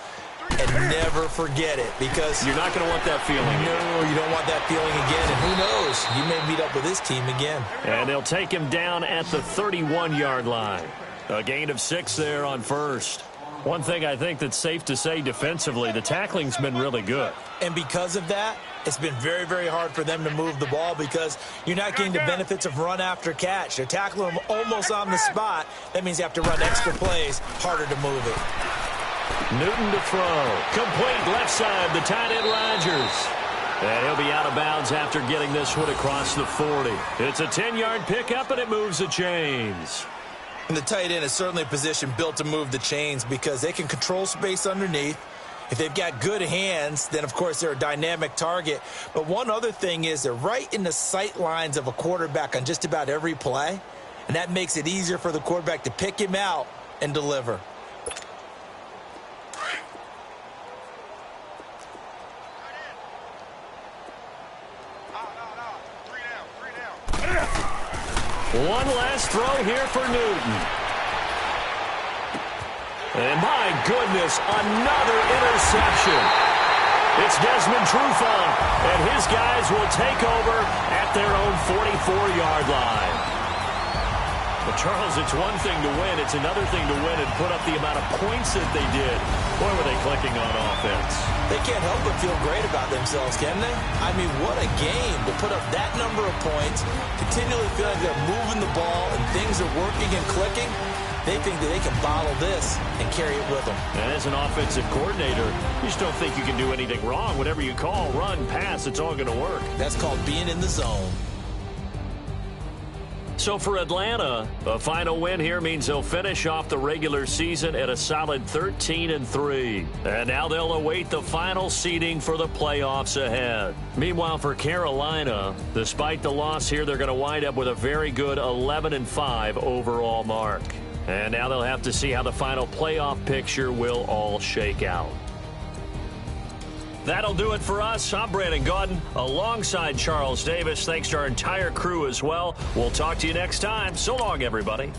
And never forget it, because you're not going to want that feeling. No, you don't want that feeling again. And who knows? You may meet up with this team again. And they'll take him down at the 31-yard line. A gain of 6 there on first. One thing I think that's safe to say defensively, the tackling's been really good. And because of that, it's been very, very hard for them to move the ball because you're not getting the benefits of run after catch. They're tackling them almost on the spot. That means you have to run extra plays, harder to move it. Newton to throw. Complete left side, the tight end Rodgers. And he'll be out of bounds after getting this one across the 40. It's a 10-yard pickup, and it moves the chains. And the tight end is certainly a position built to move the chains because they can control space underneath. If they've got good hands, then, of course, they're a dynamic target. But one other thing is they're right in the sight lines of a quarterback on just about every play, and that makes it easier for the quarterback to pick him out and deliver. One last throw here for Newton. And my goodness, another interception. It's Desmond Trufant, and his guys will take over at their own 44-yard line. But, Charles, it's one thing to win. It's another thing to win and put up the amount of points that they did. Boy, were they clicking on offense. They can't help but feel great about themselves, can they? I mean, what a game to put up that number of points, continually feel like they're moving the ball and things are working and clicking. They think that they can bottle this and carry it with them. And as an offensive coordinator, you just don't think you can do anything wrong. Whatever you call, run, pass, it's all going to work. That's called being in the zone. So for Atlanta, a final win here means they'll finish off the regular season at a solid 13-3. And now they'll await the final seeding for the playoffs ahead. Meanwhile, for Carolina, despite the loss here, they're going to wind up with a very good 11-5 overall mark. And now they'll have to see how the final playoff picture will all shake out. That'll do it for us. I'm Brandon Gaudin alongside Charles Davis. Thanks to our entire crew as well. We'll talk to you next time. So long, everybody.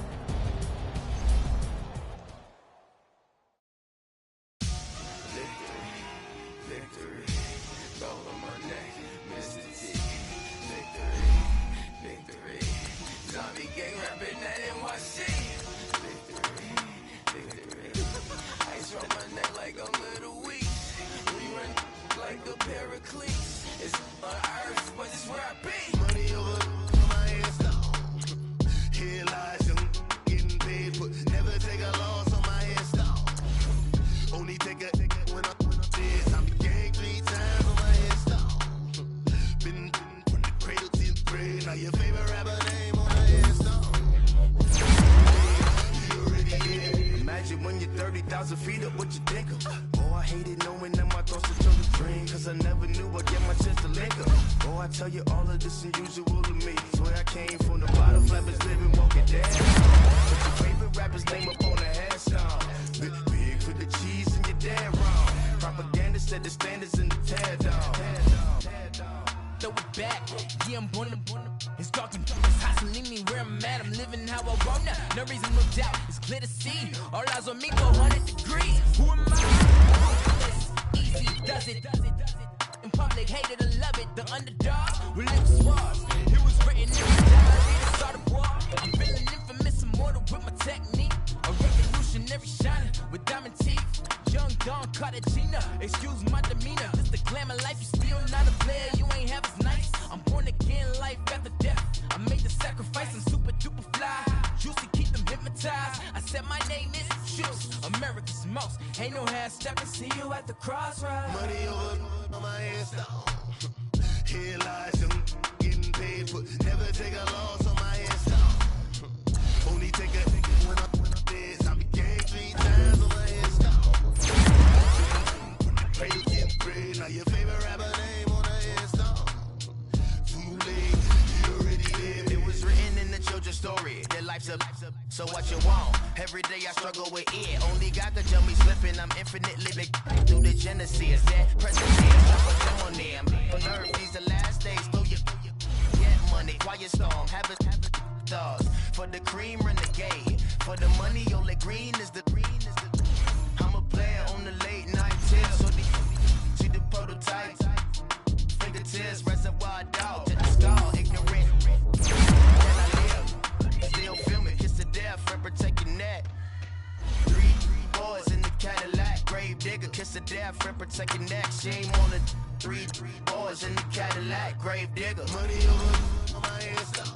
When you're 30,000 feet up, what you think of? Oh, I hated knowing that my thoughts were told a dream, cause I never knew I'd get my chance to link up. Oh, I tell you all of this unusual to me. Swear I came from the bottom, flappers living, walking dead. Put your favorite rapper's name up on the headstone. Big for the cheese and you're dead wrong. Propaganda set the standards in the tear down. Throw it back, yeah, I'm born to it's dark and it's hot, so leave me where I'm at. I'm living how I want now. No reason to look out, it's clear to see. All eyes on me, 400 degrees. Who am I? Easy does it. In public, hated or love it. The underdog will live swars. It was written in the diary to start a war. I'm feeling infamous, immortal with my technique. A revolutionary shining with diamond teeth. Young Don Cartagena, excuse my demeanor. This the glamour life, you still not a player. You ain't half as nice. I'm born again, life after death. I made the sacrifice, I'm super duper fly. Juicy, keep them hypnotized. I said my name is Juice, America's most. Ain't no half stepping, see you at the crossroads. Money over on my headstone. Here lies, I'm getting paid, but never take a loss on my headstone. Only take a when I'm dead. I be gang 3 times on my headstone. Cradle get bread, now your favorite rapper name on the headstone. Too late, you already did. It was written in the children's story. Their life's up, so what you want? Every day I struggle with it. Only God could tell me slipping. I'm infinitely big through the genesis. That present tense, on them. On earth, these the last days. Throw your get money, quiet storm. Have a thoughts for the cream renegade. For the money, only green is the green is the. I'm a player on the late night tips. So see the prototype. Fingertips, reservoir dog to the skull. Ignorant. Can I live? Still filming. Kiss to death, friend, protect your neck. 3 boys in the Cadillac. Grave digger, kiss to death, friend, protect your neck. Shame on the 3 boys in the Cadillac. Grave digger. Money over on my headstone.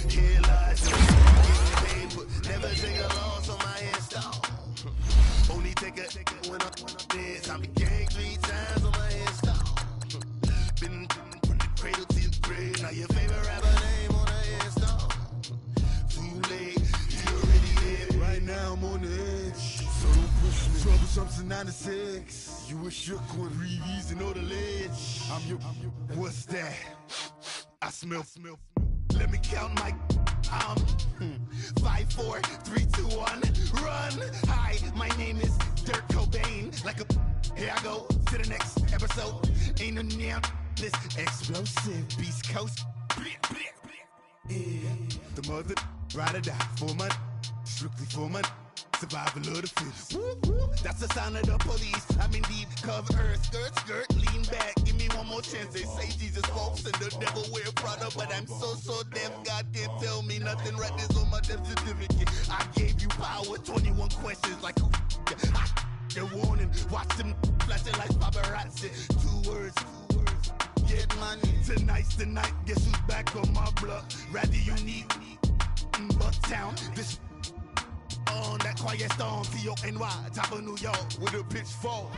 Here lies, getting paid, but never take a loss on my headstone. Only take a when I'm dead. I be gang 3 times on my headstone. Been from the cradle to the grave. Now your favorite rapper name on the headstone. Too late, you already dead. Right now I'm on the edge. So don't push me. Troublesome to 96. You a shook one. Breathe easy, know the ledge. I'm your. What's that? I smell. Let me count my. 5, 4, 3, 2, 1. Run. Hi, my name is Dirk Cobain. Like a. Here I go to the next episode. Ain't no damn this explosive Beast Coast. Yeah. The mother ride or die for my. Strictly for my. Survival of the fittest. That's the sound of the police. I'm indeed cover earth, skirt, lean back. Give me one more chance. They say Jesus walks and the devil wear Prada, but I'm so deaf. God can't tell me nothing. Right there's on my death certificate. I gave you power. 21 questions like who? They're warning. Watch them flashing like paparazzi. 2 words. Get money. Tonight's the night. Guess who's back on my block? Rather unique. Bucktown. This. On that quiet storm, T-O-N-Y, top of New York, with a pitchfork.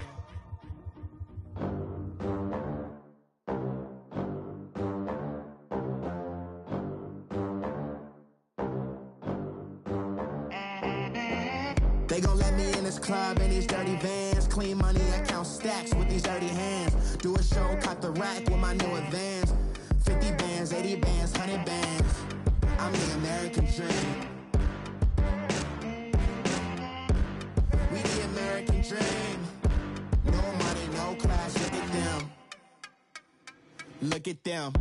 They gon' let me in this club in these dirty vans. Clean money, I count stacks with these dirty hands. Do a show, caught the rack with my new advance. 50 bands, 80 bands, 100 bands. I'm the American dream. We the American dream. No money, no class, look at them. Look at them,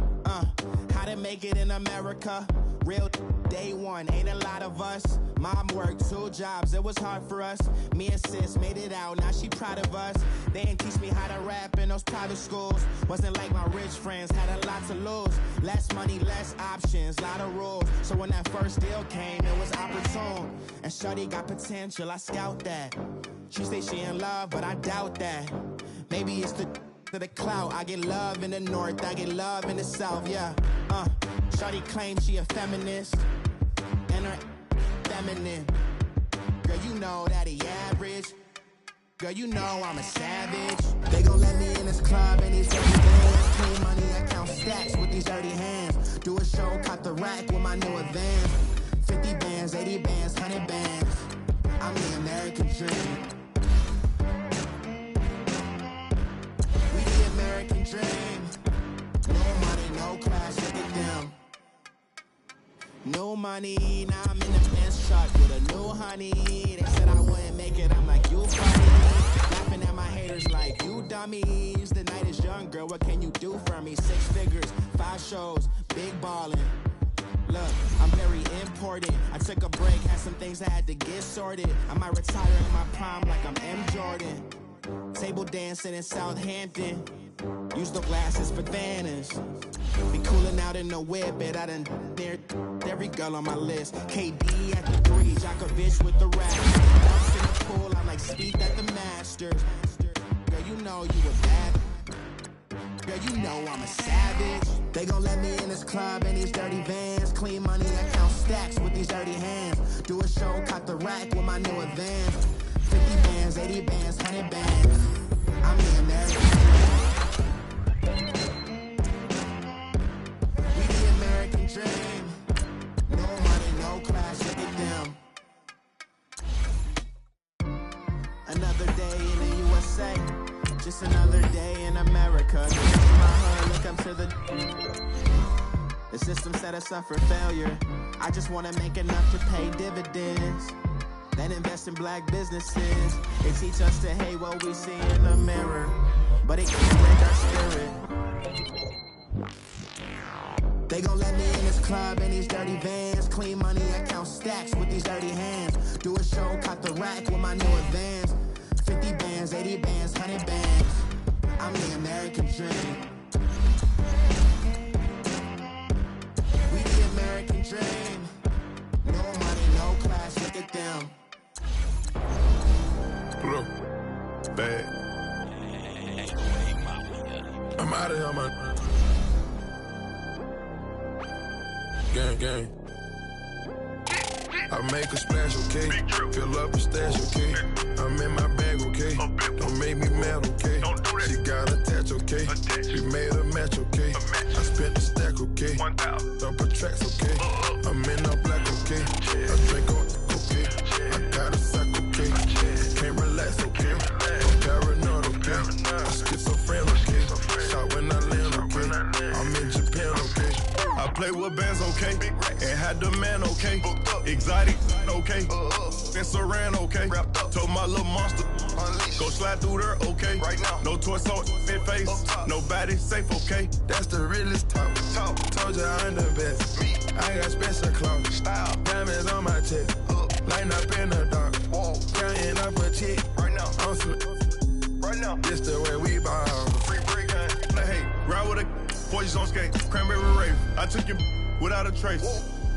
how to make it in America. Real day one, ain't a lot of us. Mom worked 2 jobs, it was hard for us. Me and sis made it out, now she proud of us. They didn't teach me how to rap in those private schools. Wasn't like my rich friends, had a lot to lose. Less money, less options, lot of rules. So when that first deal came, it was opportune. And shorty got potential, I scout that. She say she in love, but I doubt that. Maybe it's to the clout. I get love in the north, I get love in the south, yeah. Shorty claims she a feminist, and her feminine. Girl, you know that he average. Girl, you know I'm a savage. They gon' let me in this club in these dirty bands. Clean money, I count stacks with these dirty hands. Do a show, caught the rack with my new advance. 50 bands, 80 bands, 100 bands. I'm the American dream. We the American dream. No money, no class, look at them. No money, now I'm in the Benz truck with a new honey. They said I wouldn't make it, I'm like, you funny. Laughing at my haters like, you dummies. The night is young, girl, what can you do for me? 6 figures, 5 shows, big ballin'. Look, I'm very important. I took a break, had some things I had to get sorted. I might retire in my prime like I'm M. Jordan. Table dancing in Southampton. Use the glasses for Vannas. Be cooling out in the whip, but I done near every girl on my list. KD at the 3, Djokovic with the rap. Dunks in the pool, I'm like Speed at the Masters. Girl, you know you a bad. Girl, you know I'm a savage. They gon' let me in this club in these dirty vans. Clean money, I count stacks with these dirty hands. Do a show, caught the rack with my new advance. 50 bands, 80 bands, 100 bands. I'm the American dream. We the American dream. No money, no class, look at them. Another day in the USA. Just another day in America. Look to my hood, look up to the system set us up for failure. I just wanna make enough to pay dividends. Then invest in black businesses. They teach us to hate what we see in the mirror, but it can't break our spirit. They gon' let me in this club in these dirty vans. Clean money, I count stacks with these dirty hands. Do a show, caught the rack with my new advance. 50 bands, 80 bands, 100 bands. I'm the American dream. We the American dream. No money, no class, look at them. Look, bad. I'm out of here, man. Gang, gang. I make a splash, okay? Fill up a stash, okay? I'm in my bag, okay? Don't make me mad, okay? She got attached, okay? We made a match, okay? I spent the stack, okay? Double tracks, okay? I'm in a black, okay? I drink on, okay? I got a sack, okay? Can't relax, okay? I'm paranoid, okay? I'm schizophrenic, okay? Shot when I land, okay? I'm in Japan, okay? I play with bands, okay? And had the man, okay? Exotic, okay? And Saran, okay? Told my little monster, go slide through there, okay? No torso in face, nobody safe, okay? That's the realest talk. Told you I'm the best. I got special clothes, diamonds on my chest, lighting up in the dark, counting up a chick. I'm some, this the way we ball. Free break, hey, ride with a boys on skate, cranberry rave. I took it without a trace.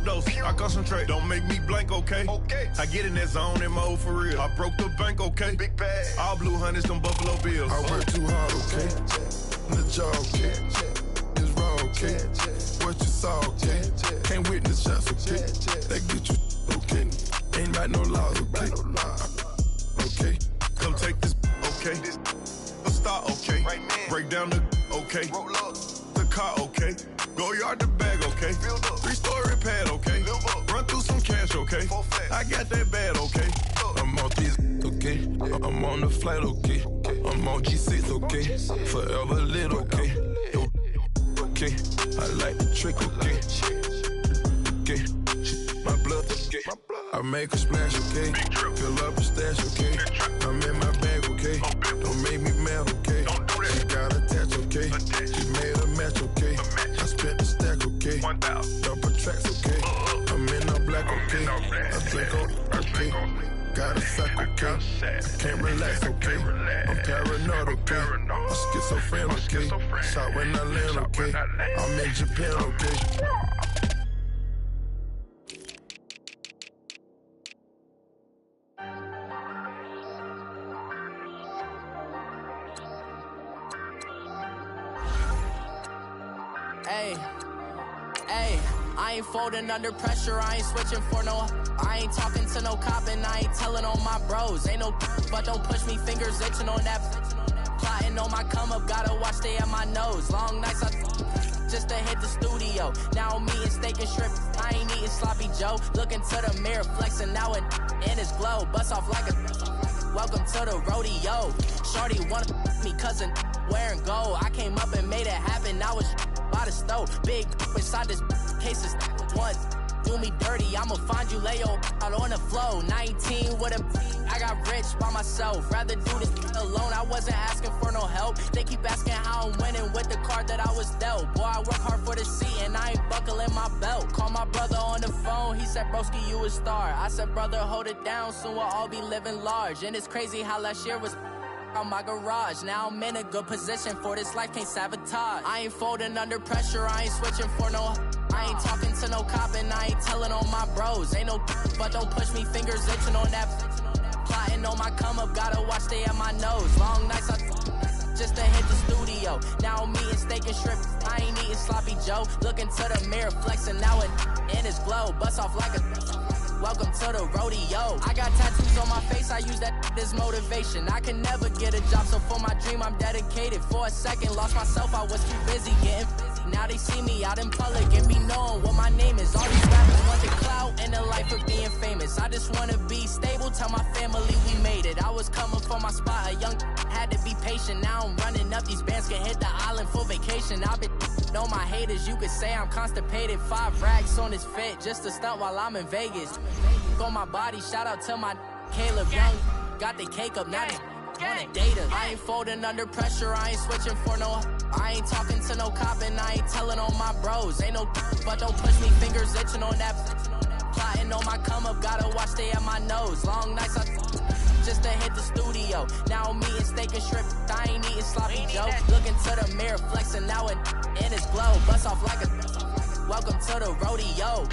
Dose, I concentrate, don't make me blank, okay? I get in that zone and mode for real. I broke the bank, okay? Big bag, all blue hunters, them Buffalo Bills. I work too hard, okay? The job, okay? It's raw, okay? What you saw, okay? Can't witness shots, okay? They get you, okay? Ain't got no laws, okay? Okay, come take this, okay? A star, okay? Break down the, okay? The car, okay? Go yard the bag, okay? 3-story pad, okay? Run through some cash, okay? I got that bad, okay? I'm multi I'm on the flight, okay. I'm on G6, okay. Forever lit, okay. Yo, okay. I like the trick, okay. Okay. My blood, okay. I make a splash, okay. Fill up a stash, okay. I'm in my bag, okay. Don't make me mad, okay. She got attached, okay. She made a match, okay. I spent the stack, okay. Double tracks, okay. I'm in a black, okay. I drink on, okay. Got a sack, okay. I can't relax, okay. I'm paranoid, okay. I'm schizophrenic, okay. Shot when I land, okay. I'm in Japan, okay. I ain't folding under pressure, I ain't switching for no. I ain't talking to no cop and I ain't telling on my bros. Ain't no but don't push me, fingers itching on that. Plotting on my come up, gotta watch stay at my nose. Long nights I just to hit the studio. Now I'm eating steak and shrimp, I ain't eating sloppy Joe. Looking to the mirror, flexing now and in his glow. Bust off like a welcome to the rodeo. Shorty wanna me cousin wearing gold. I came up and made it happen, now it's by the stove. Big inside this cases once. Do me dirty, I'ma find you, lay your out on the floor. 19 with a, I got rich by myself. Rather do this alone, I wasn't asking for no help. They keep asking how I'm winning with the card that I was dealt. Boy, I work hard for the seat and I ain't buckling my belt. Call my brother on the phone, he said, broski, you a star. I said, brother, hold it down, soon we'll all be living large. And it's crazy how last year was on my garage. Now I'm in a good position for this life, can't sabotage. I ain't folding under pressure, I ain't switching for no. I ain't talking to no cop and I ain't telling on my bros. Ain't no but don't push me, fingers itching on that. Plotting on my come up, gotta watch stay at my nose. Long nights I just to hit the studio. Now I'm eating steak and shrimp, I ain't eating sloppy Joe. Looking to the mirror, flexing now and in his glow. Bust off like a welcome to the rodeo. I got tattoos on my face, I use that as motivation. I can never get a job, so for my dream I'm dedicated. For a second, lost myself, I was too busy getting busy. Now they see me out in public and be knowing what my name is. All these rappers want the clout and the life of being famous. I just wanna be stable, tell my family we made it. I was coming for my spot, a young had to be patient. Now I'm running up, these bands can hit the island for vacation. I've been on my haters, you could say I'm constipated. 5 racks on his fit, just to stunt while I'm in Vegas. On my body, shout out to my Caleb Young. Got the cake up, now they wanna date us. I ain't folding under pressure, I ain't switching for no. I ain't talking to no cop and I ain't telling on my bros. Ain't no but don't push me, fingers itching on that. Plotting on my come up, gotta watch stay at my nose. Long nights I just to hit the studio. Now I'm eating steak and shrimp, I ain't eating sloppy Joe. Looking to the mirror, flexing now and in his glow. Bust off like a welcome to the rodeo.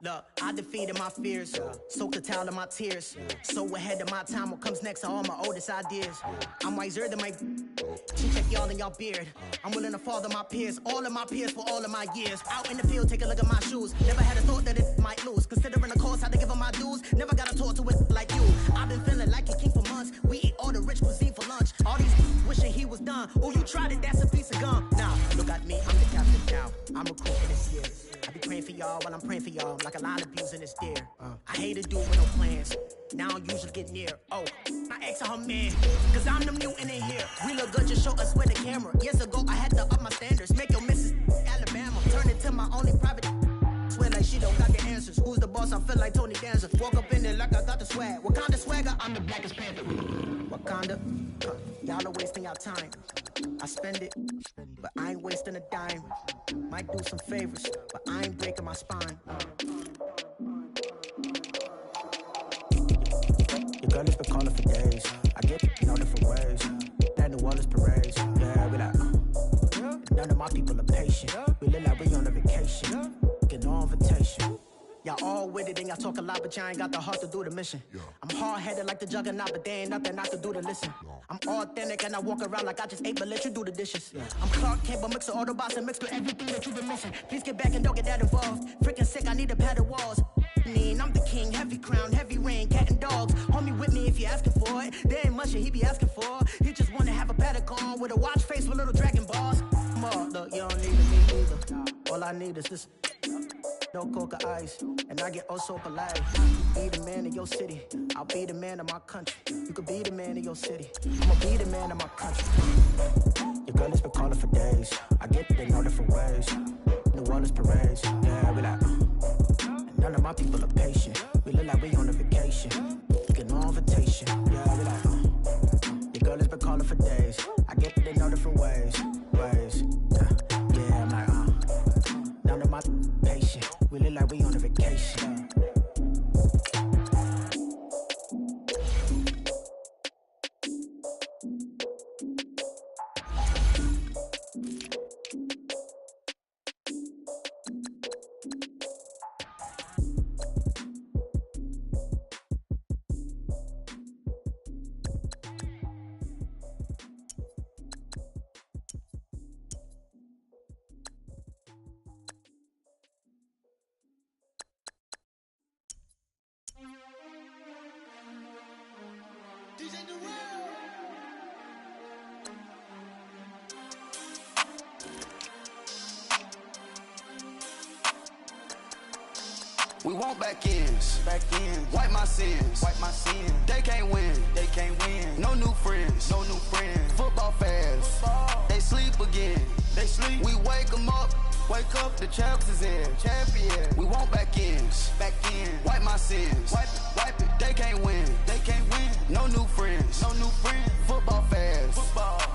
Look, I defeated my fears, soaked the towel of my tears. So ahead of my time, what comes next are all my oldest ideas. I'm wiser than my check y'all in y'all beard. I'm willing to father my peers, all of my peers for all of my years. Out in the field, take a look at my shoes. Never had a thought that it might lose. Considering the cost, how to give them my dues. Never got to talk to it like you. I've been feeling like a king for months. We eat all the rich cuisine for lunch. All these wishing he was done. Oh, you tried it, that's a piece of gum. Now, look at me, I'm the captain now. I'm recruiting this year. I be praying for y'all while I'm praying for y'all. Like a lot of abusing this deer. I hate to do it with no plans. Now I usually get near. Oh, my ex on her man. Cause I'm the mutant in here. We look good, just show us where the camera. Years ago, I had to up my standards. Make your missus Alabama. Turn it to my only private. Swear like she don't got the answers. Who's the boss? I feel like Tony Danza. Walk up in there like I got the swag. What kind of swagger? I'm the blackest panther. Wakanda. Y'all are wasting your time. I spend it, but I ain't wasting a dime. Might do some favors, but I ain't breaking my spine. Your girl has been calling for days. I get in all different ways. That New Orleans parades. Yeah, we like. None of my people roll with it, and y'all talk a lot, but y'all ain't got the heart to do the mission. I'm hard-headed like the juggernaut, but there ain't nothing I can do to listen. I'm authentic and I walk around like I just ate, but let you do the dishes. I'm Clark Kent, but mix of Autobots and mix with everything that you've been missing. Please get back and don't get that involved. Freaking sick, I need to pad the walls. I'm the king, heavy crown, heavy rain, cat and dogs. Homie with me if you're asking for it. There ain't much that he be asking for. He just wanna have a paddock on with a watch face with little dragon balls. Look, you don't need me either. All I need is this. No coca ice, and I get oh so polite. Be the man of your city, I'll be the man of my country. You could be the man of your city, I'ma be the man of my country. Your girl has been calling for days, I get it in all different ways. New Orleans parades, yeah, we like and none of my people are patient. We look like we on a vacation, get no invitation, yeah, we like your girl has been calling for days, I get it in all different ways. Yeah, I'm like none of my patient. We look like we on a vacation. We want back ends, wipe my sins, They can't win, No new friends, Football fans, they sleep again, We wake them up, the champs is in, champion. We want back ends, wipe my sins, wipe it. They can't win, No new friends, Football fans,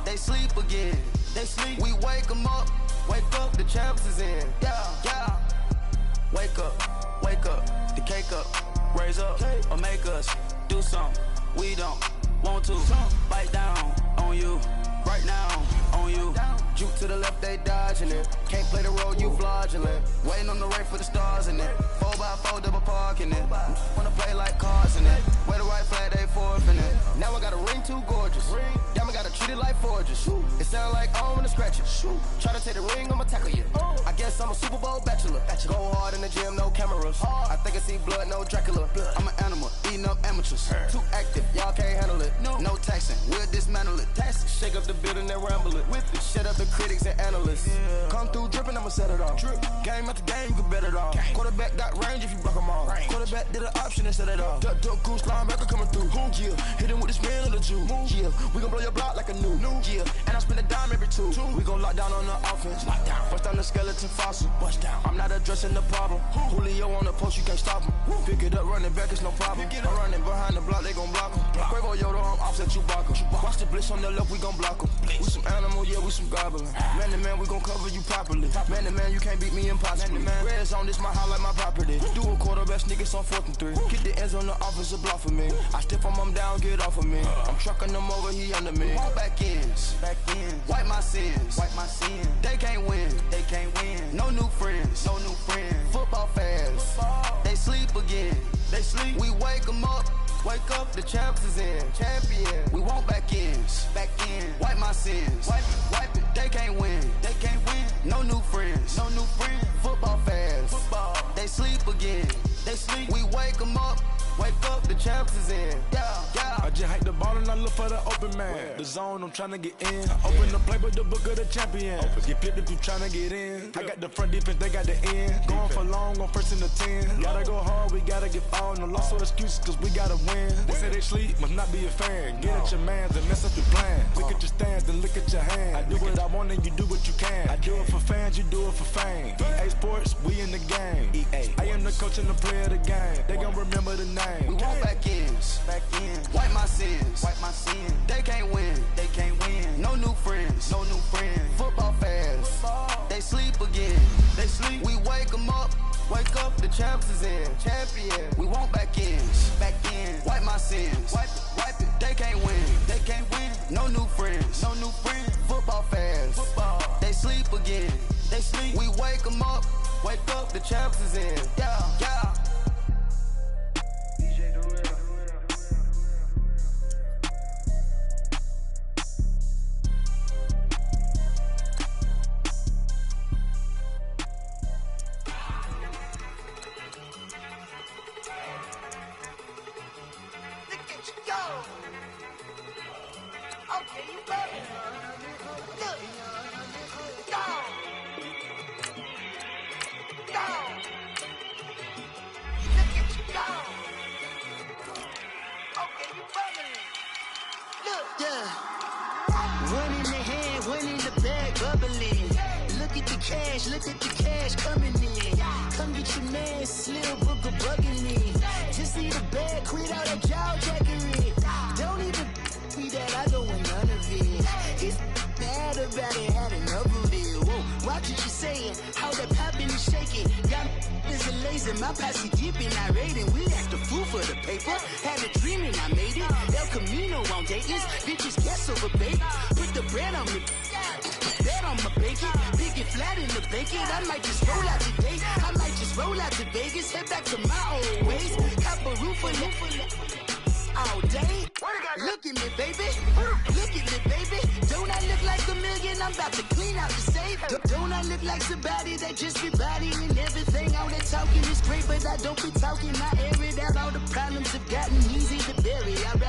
they sleep again, We wake them up, the champs is in, yeah. Wake up, the cake up, raise up, or make us do something we don't want to. Bite down on you, right now on you. Juke to the left, they dodging it. Can't play the role, you fraudulent. Waiting on the rain for the stars in it. 4x4 double parking it. Wanna play like cars in it. Wear the white flag, they forfeit it. Now I got a ring too gorgeous. Damn, I gotta treat it like forges. It sound like I wanna scratch it. Try to take the ring, I'ma tackle you. I guess I'm a Super Bowl bachelor. Go hard in the gym, no cameras. I think I see blood, no Dracula. I'm an animal, eating up amateurs. Too active, y'all can't handle it. No taxing, we'll dismantle it. Shake up the building and ramble it. With it, shut up the critics and analysts. Come through dripping, I'ma set it off. Game after game, you can bet it off. Quarterback got range if you block them off. Quarterback did an option and set it off. Duck goose linebacker coming through. Yeah, hit him with the spin of the Jew. Yeah, we gon' blow your block like a new. Yeah, and I spend a dime every two. We gon' lock down on the offense. Bust down the skeleton fossil. I'm not addressing the problem. Julio on the post, you can't stop him. Pick it up, running back, it's no problem. I'm running behind the block, they gon' block him. Quavo Yoda, I'm offset Chewbacca. Watch the blitz on the left, we gon' block him. We some animal, yeah, we some goblin. Man to man, we gon' cover you properly. Man to man, you can't beat me impossibly. Red zone, this my highlight, my property. Do a quarterback sneakers on 4th and 3. Get the ends on the offensive block for me. I step on him down, get off of me. I'm trucking them over, he under me. Back ends, wipe my sins, They can't win, No new friends, Football fans, they sleep again, We wake them up, the champs is in, champion. We want back ends, wipe my sins, wipe it. They can't win, No new friends, Football fans, they sleep again, We wake them up, the champs is in, yeah. I just hike the ball and I look for the open man. The zone, I'm tryna get in. Open the playbook, the book of the champion. Get flipped if you tryna get in. I got the front defense, they got the end. Going for long, on 1st and the 10. Gotta go hard, we gotta get all. No loss or excuses, cause we gotta win. They say they sleep, must not be a fan. Get at your mans and mess up your plan. Look at your stands and look at your hands. I do what I want and you do what you can. I do it for fans, you do it for fame. EA Sports, we in the game. I am the coach and the player of the game. They gon' remember the name. We want back ends, wipe my sins, They can't win, No new friends, Football fans, they sleep again, We wake them up, the champs is in, champion. We want back ends, wipe my sins, wipe it. They can't win, No new friends, Football fans, they sleep again, We wake them up, the champs is in, yeah. cash, look at the cash coming in. Come get your man, Slim Booker bugging me. Just need a bag, quit out that jaw jackery. Don't even be that, I don't want none of it. He's mad about it, had enough of it. Whoa, watch what you saying, how that poppin' and shaking. Got is a laser, my posse deep and I raiding. We act a fool for the paper, had a dream and I made it. El Camino on Dayton's, bitches guess over bait. Put the bread on me, bet on my bacon. Big it flat in the bacon, I might just roll out today. I might just roll out to Vegas, head back to my old ways. Cop a roof all day. Look at me, baby. Look at me, baby. Don't I look like a million? I'm about to clean out the safe. Don't I look like somebody that just be bodying everything? All that talking is great, but I don't be talking. I air it out. All the problems have gotten easy to bury. I'd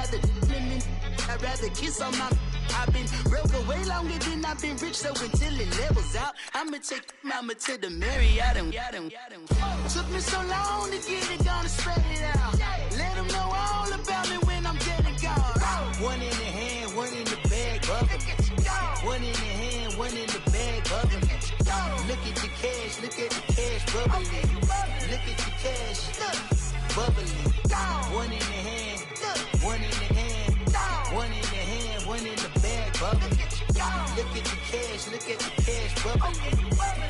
rather kiss on my. I've been broke way longer than I've been rich, so until it levels out, I'ma take mama to the Marriott and took me so long to get it, gonna spread it out. Let them know all about me when I'm dead and gone. One in the hand, one in the bag, bubbling. One in the hand, one in the bag, bubbling. Look at the cash, look at the cash, bubbling. Look at the cash, bubbling. One in the hand, one in the hand, one in the hand, one in the bag, bubbling. Look at the cash, look at the cash, bubbling.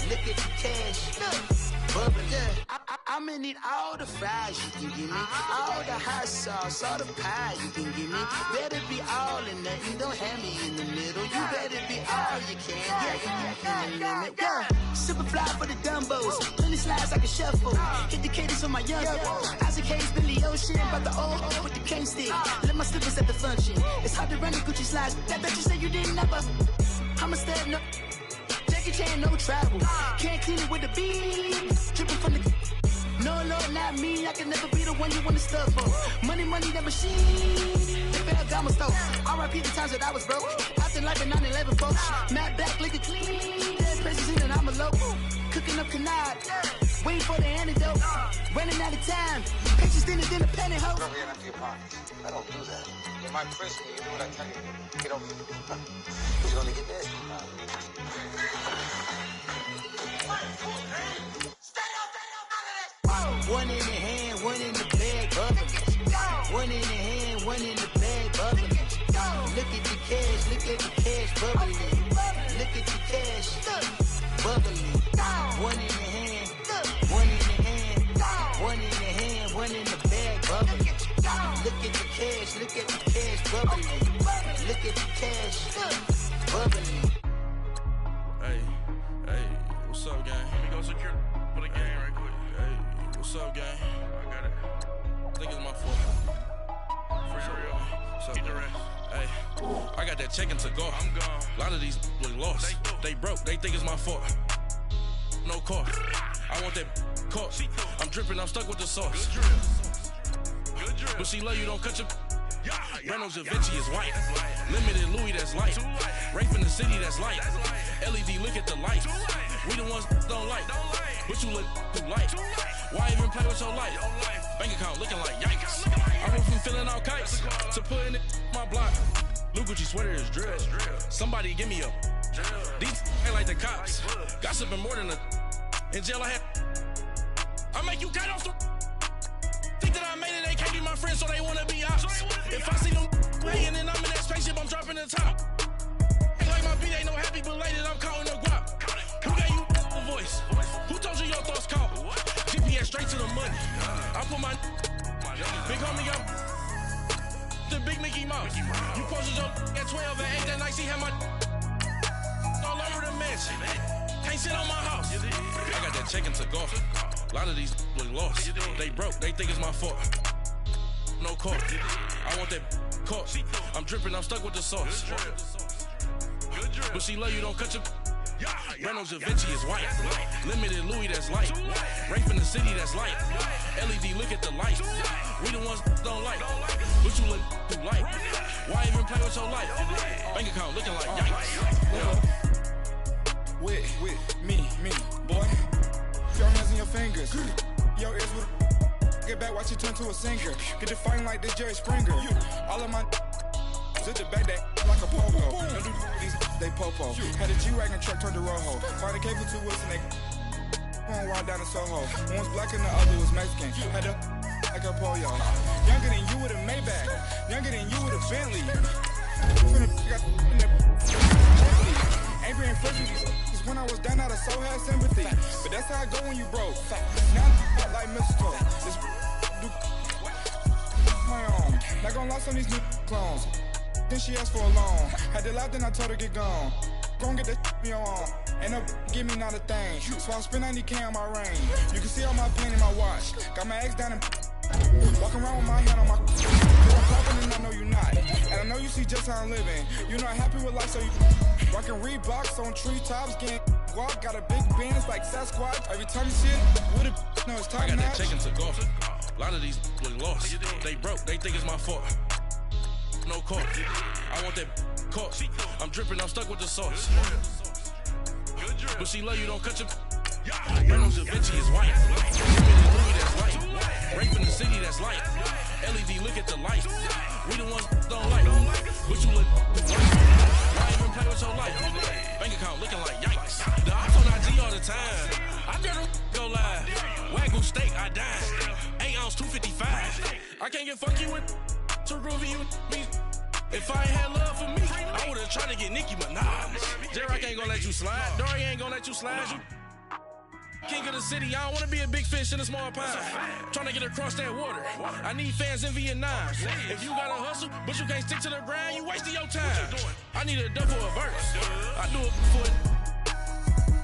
Look at the cash, bubbling. I'ma need all the fries you can give me, all the hot sauce, all the pie you can give me. Better be all or nothing, don't have me in the middle. You better be all you can, yeah, in the limit, yeah. Super fly for the Dumbos, plenty slides like a shuffle. Hit the cadence for my young Isaac Hayes, Billy Ocean, about the old with the cane stick. Let my slippers at the function. It's hard to run the Gucci slides. That bet you say you didn't never. I'm a step no. Jackie Chan, no travel. Can't clean it with the beat. Dripping from the. No, Lord, not me. I can never be the one you want to stuff for. Money, that machine. The Ferragamo stove. R.I.P. the times that I was broke. Acting like a 9/11 folks. Matt back, liquor clean. Dead presents in and I'm a local. Cooking up canard. Waiting for the antidote. Running out of time. Pictures thinner than a penny hoe. Don't get into your pockets. I don't do that. You might press me. You do what I tell you. Get over it. You're gonna get this. One in the hand, one in the bag, bubbling. One in the hand, one in the bag, bubbling. Look at the cash, look at the cash, bubbling. Look at the cash, bubbling. One in the hand, one in the hand, one in the hand, one in the bag, bubbling. Look at the cash, look at the cash, bubbling. Look at the cash, bubbling. Hey, what's up, gang? Let me go secure for the game right quick. Hey, what's up, gang? I got it. I think it's my fault. For real. What's up, Keep the man? rest. Hey, I got that chicken to go. I'm gone. A lot of these look lost. They broke. They think it's my fault. No car. I want that caught. I'm dripping. I'm stuck with the sauce. Good drill. But she love you. Don't cut your. Reynolds Da Vinci is white. Limited Louis, that's light. Rape in the city, that's light. LED, look at the light. We the ones don't like. But you look too light. Why even play with your life? Bank account looking like yikes. I went from filling out kites to putting it my block. New Gucci sweater is drill. Somebody give me a. These ain't like the cops. Gossiping more than a. In jail I had. I make you cut off the. Think that I made it, they can't be my friends, so they wanna be ops. If I see them playing and I'm in that spaceship, I'm dropping the top. Ain't like my beat ain't no happy belated, I'm calling the guap. Who gave you the voice? Who told you your thoughts count? GPS straight to the money. I put my big homie up. The big Mickey Mouse. You posted your at 12 and 8 that night, she had my all over the mansion. Can't sit on my house. I got that chicken to go. A lot of these look lost. They broke, they think it's my fault. No car. I want that caught. I'm dripping, I'm stuck with the sauce. But she love you, don't cut your. Reynolds Da Vinci is white. Limited Louis, that's light. Rape in the city, that's light. LED, look at the light. We the ones don't like. But you look too light. Why even play with your life? Bank account looking like yikes. With me, boy. Your hands and your fingers. Yo, ears with get back, watch you turn to a singer. Get to fighting like this Jerry Springer. All of my Sit the back that like a pogo. Don't do these, they popo. Had a G-Wagon truck turned to Rojo. Find a cable 2 wheels and they on ride down to Soho. One was black and the other was Mexican. Had a like a pollo. Younger than you with a Maybach. Younger than you with a Bentley. Angry and frustrated is when I was down out of so had sympathy. But that's how I go when you broke. Now I'm like mistletoe. This do my own. Not gonna lost on these new clones. Then she asked for a loan. Had to laugh, then I told her get gone. Gon' get that me on. Ain't no give me not a thing. So I spend 90K on my ring. You can see all my pain in my watch. Got my ex down and walking around with my hand on my. I'm popping and I know you not. And I know you see just how I'm living. You're not happy with life, so you rockin' Reeboks on treetops, getting guap. Got a big band, it's like Sasquatch. Every time you see it, with it, no, it's top I got notch. that chicken to golf. A lot of these look lost. They broke, they think it's my fault. No court. I want that court. I'm dripping, I'm stuck with the sauce. But she love you, don't cut your. Reynolds Da Vinci is white. Louis that's light. Rape in the city that's light. LED, look at the light. We the ones don't like. But you look white. Why even play with your life? Bank account looking like yikes. The ops on IG all the time. I dare them go live. Wagyu steak, I died. 8 ounce, 255. I can't get fuck you with too groovy you me. If I ain't had love for me, I would've tried to get Nicki Minaj. J-Rock ain't gonna let you slide. Dory ain't gonna let you slide. You king of the city, I don't wanna be a big fish in a small pond. Trying to get across that water. I need fans in Vietnam. If you gotta hustle, but you can't stick to the grind, you wasting your time. I need a double a verse. I do it for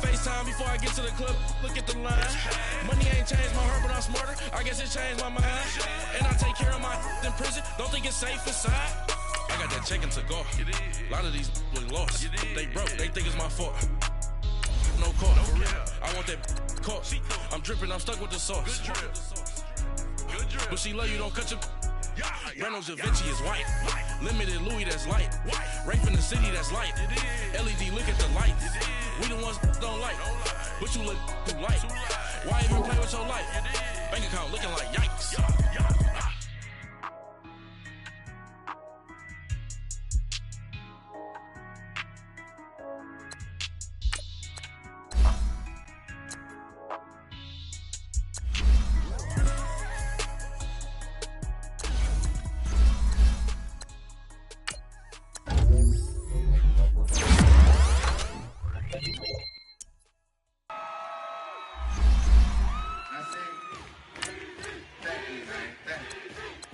FaceTime before I get to the club. Look at the line. Money ain't changed my heart, but I'm smarter. I guess it changed my mind. And I take care of my in prison. Don't think it's safe inside. I got that chicken to go. A lot of these look lost. They broke, they think it's my fault. No court. I want that court. I'm dripping, I'm stuck with the sauce. But she love you, don't cut your. Reynolds Da Vinci is white. Limited Louis that's light. Rape in the city that's light. LED, look at the light. We the ones don't like. But you look too light. Why even play with your life? Bank account looking like yikes.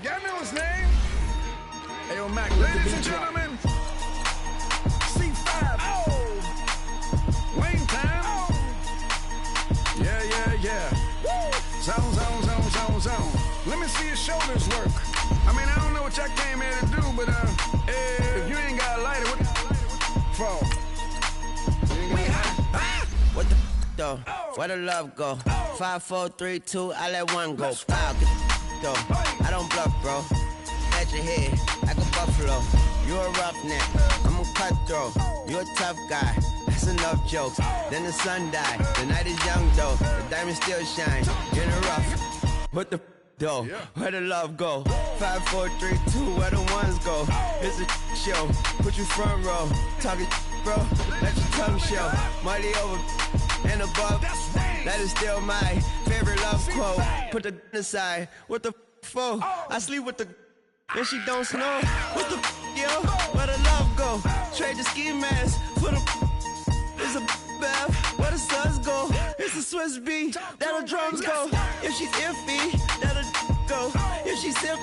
Y'all know his name? Ayo, Mac, ladies and gentlemen, C5. Oh! Wayne time. Oh! Yeah. Woo! Zone. Let me see your shoulders work. I mean, I don't know what y'all came here to do, but if you ain't got a lighter, what the for? What the though? Where the love go? 5, 4, 3, 2, I let one go. Wow, get the though. I don't bluff, bro. At your head, like a buffalo. You a roughneck, I'm a cutthroat. You a tough guy, that's enough jokes. Then the sun died, the night is young though. The diamond still shine, in the rough. What the though? Where the love go? 5, 4, 3, 2, where the ones go? It's a show, put you front row. Talking bro, let your tongue show. Money over and above, that is still my favorite love quote. Put the aside, what the for? I sleep with the and she don't snow. What the yo? Where the love go? Trade the ski mask for the it's a bath. Where the suns go? It's a Swiss B. That'll drums go. If she's iffy, that'll go. If she's sip,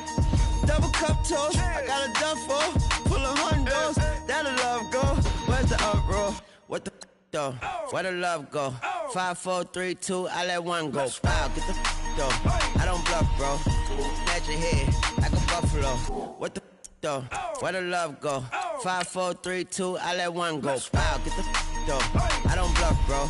double cup toast. I got a duffel full of hundos. That'll love go. Where's the uproar? What the though? Where the love go? 5, 4, 3, 2, I let one go. Wow, get the though. I don't bluff, bro. At your head, like a buffalo. What the though? Where the love go? 5, 4, 3, 2, I let one go. Wow, get the though. I don't bluff, bro.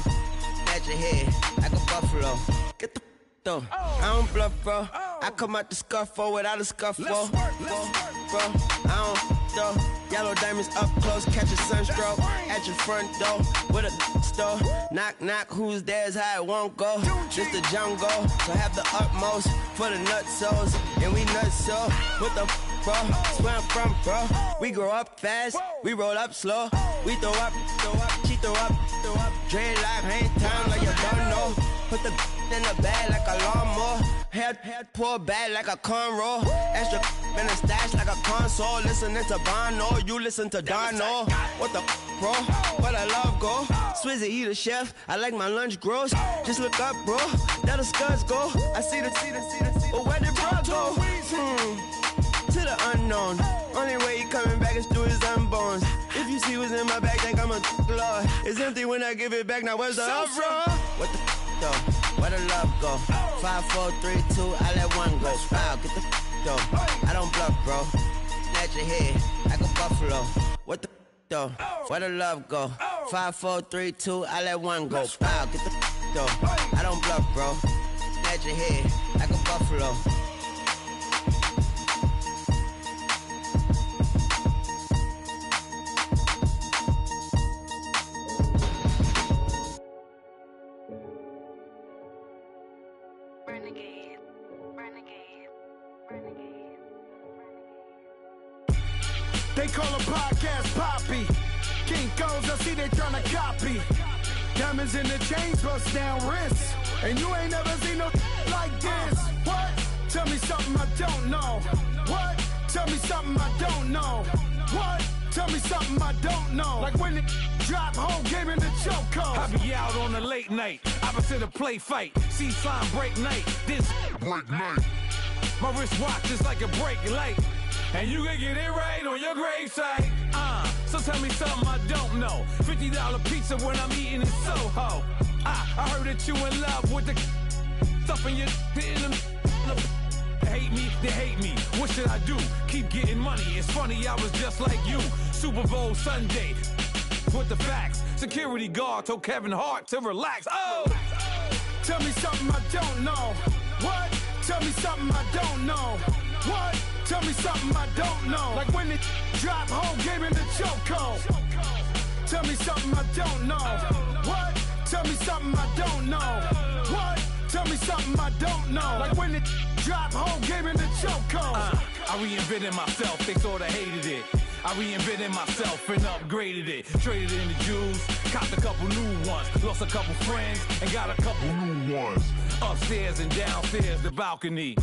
At your head, like a buffalo. Get the though. I don't bluff, bro. I come out the scuffle without a scuffle. Bro, I don't though. Yellow diamonds up close, catch a sunstroke at your front door with a store. Knock, knock, who's there's how it won't go. Just the jungle, so have the utmost for the nutsos. And we nuts so, what the bro. That's where I'm from, bro. We grow up fast, we roll up slow. We throw up, she throw up. Dread like hang time like you don't know. Put the in the bag like a lawnmower. Hair pull back like a cornrow. Extra in the stash like a console. Listening to Bono, you listen to Dono. What the bro? Where the love go? Swizzy, he the chef. I like my lunch gross. Just look up, bro. There the scuds go. I see the. But where did bro go? To the unknown. Only way he coming back is through his unbones. If you see what's in my bag, think I'm a lord. It's empty when I give it back. Now where's the uproar? What the though? Where the love go? 5, 4, 3, 2, I let one go. Wow, get the though. I don't bluff, bro. At your head, like a buffalo. What the though? Where the love go? 5, 4, 3, 2, I let one go. Wow, get the though. I don't bluff, bro. At your head, like a buffalo. They call a podcast Poppy. Kinkos, I see they tryna copy. Diamonds in the chains, bust down wrists. And you ain't never seen no like this. What? Tell me something I don't know. What? Tell me something I don't know. What? Tell me something I don't know. Like when it drop, whole game in the chokehold. I be out on a late night, opposite a play fight. See sign break night, this break night. My wristwatch is like a brake light. And you can get it right on your gravesite. So tell me something I don't know. $50 pizza when I'm eating in Soho. I heard that you in love with the stuff in your in them. Hate me, they hate me. What should I do? Keep getting money. It's funny, I was just like you. Super Bowl Sunday. With the facts. Security guard told Kevin Hart to relax. Oh! Tell me something I don't know. What? Tell me something I don't know. What? Tell me something I don't know. Like when it drop, whole game in the chokehold. Tell me something I don't know. What? Tell me something I don't know. What? Tell me something I don't know. Like when it drop, whole game in the chokehold. I reinvented myself, they sorta hated it. I reinvented myself and upgraded it. Traded in the jewels, copped a couple new ones. Lost a couple friends and got a couple new ones. Upstairs and downstairs, the balcony.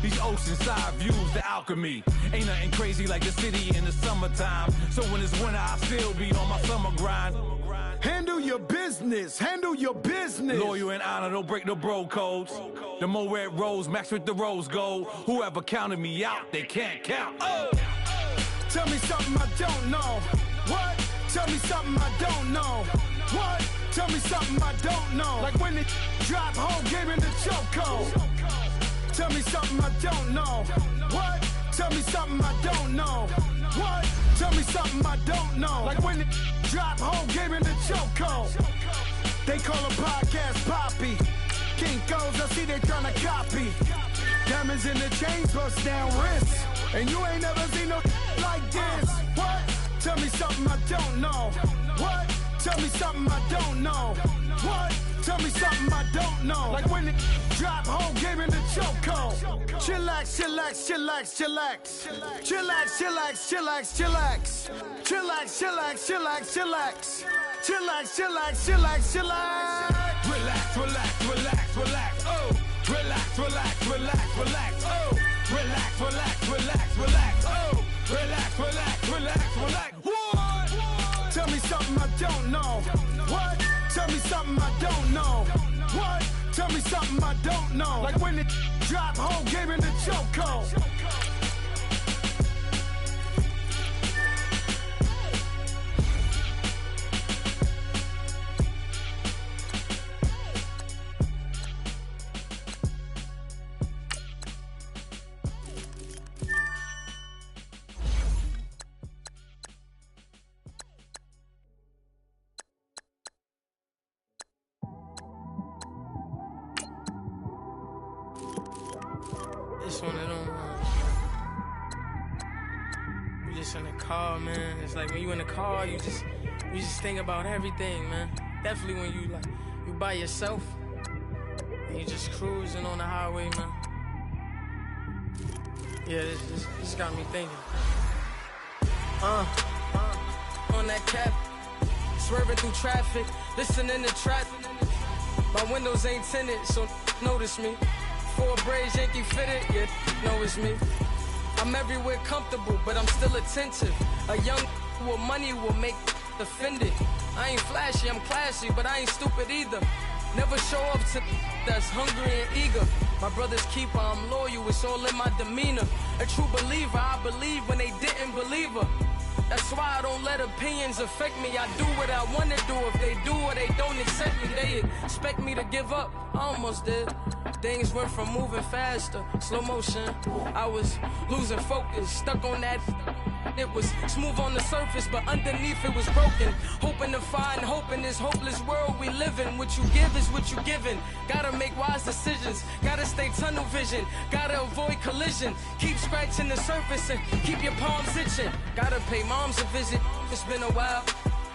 These oceanside views, the alchemy. Ain't nothing crazy like the city in the summertime. So when it's winter, I still be on my summer grind. Handle your business, handle your business. Loyal and honor, don't break the bro codes. The more red rose, max with the rose gold. Whoever counted me out, they can't count. Oh! Tell me something I don't know. What? Tell me something I don't know. What? Tell me something I don't know. Like when it drop, whole game in the chokehold. Tell me something I don't know. What? Tell me something I don't know. What? Tell me something I don't know. Like when it drop, whole game in the chokehold. They call a podcast Poppy. Kinkos, I see they tryna copy. Diamonds in the chains, bust down wrists. And you ain't never seen no like this. What? Tell me something I don't know. What? Tell me something I don't know. What? Tell me something I don't know. Like when it drop, whole game in the chokehold. Chillax, chillax, chillax, chillax. Chillax, chillax, chillax, chillax. Chillax, chillax, chillax, chillax. Chillax, chillax, chillax, chillax. Relax, relax, relax, relax. Oh! Relax, relax, relax, relax. Oh! Relax, relax, relax, relax. Oh! Relax, relax, relax, relax. What? Tell me something I don't know. What? Tell me something I don't know. What? Tell me something I don't know. Like when it drop, whole game in the chokehold. It's one of them, you just in the car, man. It's like when you in the car, you just think about everything, man. Definitely when you by yourself and you just cruising on the highway, man. Yeah, this got me thinking. On that cap, swerving through traffic, listening to trap. My windows ain't tinted, so notice me. 4 braids, Yankee fitted, yeah, know it's me. I'm everywhere comfortable, but I'm still attentive. A young with money will make offended. I ain't flashy, I'm classy, but I ain't stupid either. Never show up to that's hungry and eager. My brother's keeper, I'm loyal, it's all in my demeanor. A true believer, I believe when they didn't believe her. That's why I don't let opinions affect me. I do what I want to do. If they do or they don't accept me, they expect me to give up. I almost did. Things went from moving faster, slow motion. I was losing focus, stuck on that. It was smooth on the surface, but underneath it was broken. Hoping to find hope in this hopeless world we live in. What you give is what you given. Gotta make wise decisions. Gotta stay tunnel vision. Gotta avoid collision. Keep scratching the surface and keep your palms itching. Gotta pay moms a visit. It's been a while.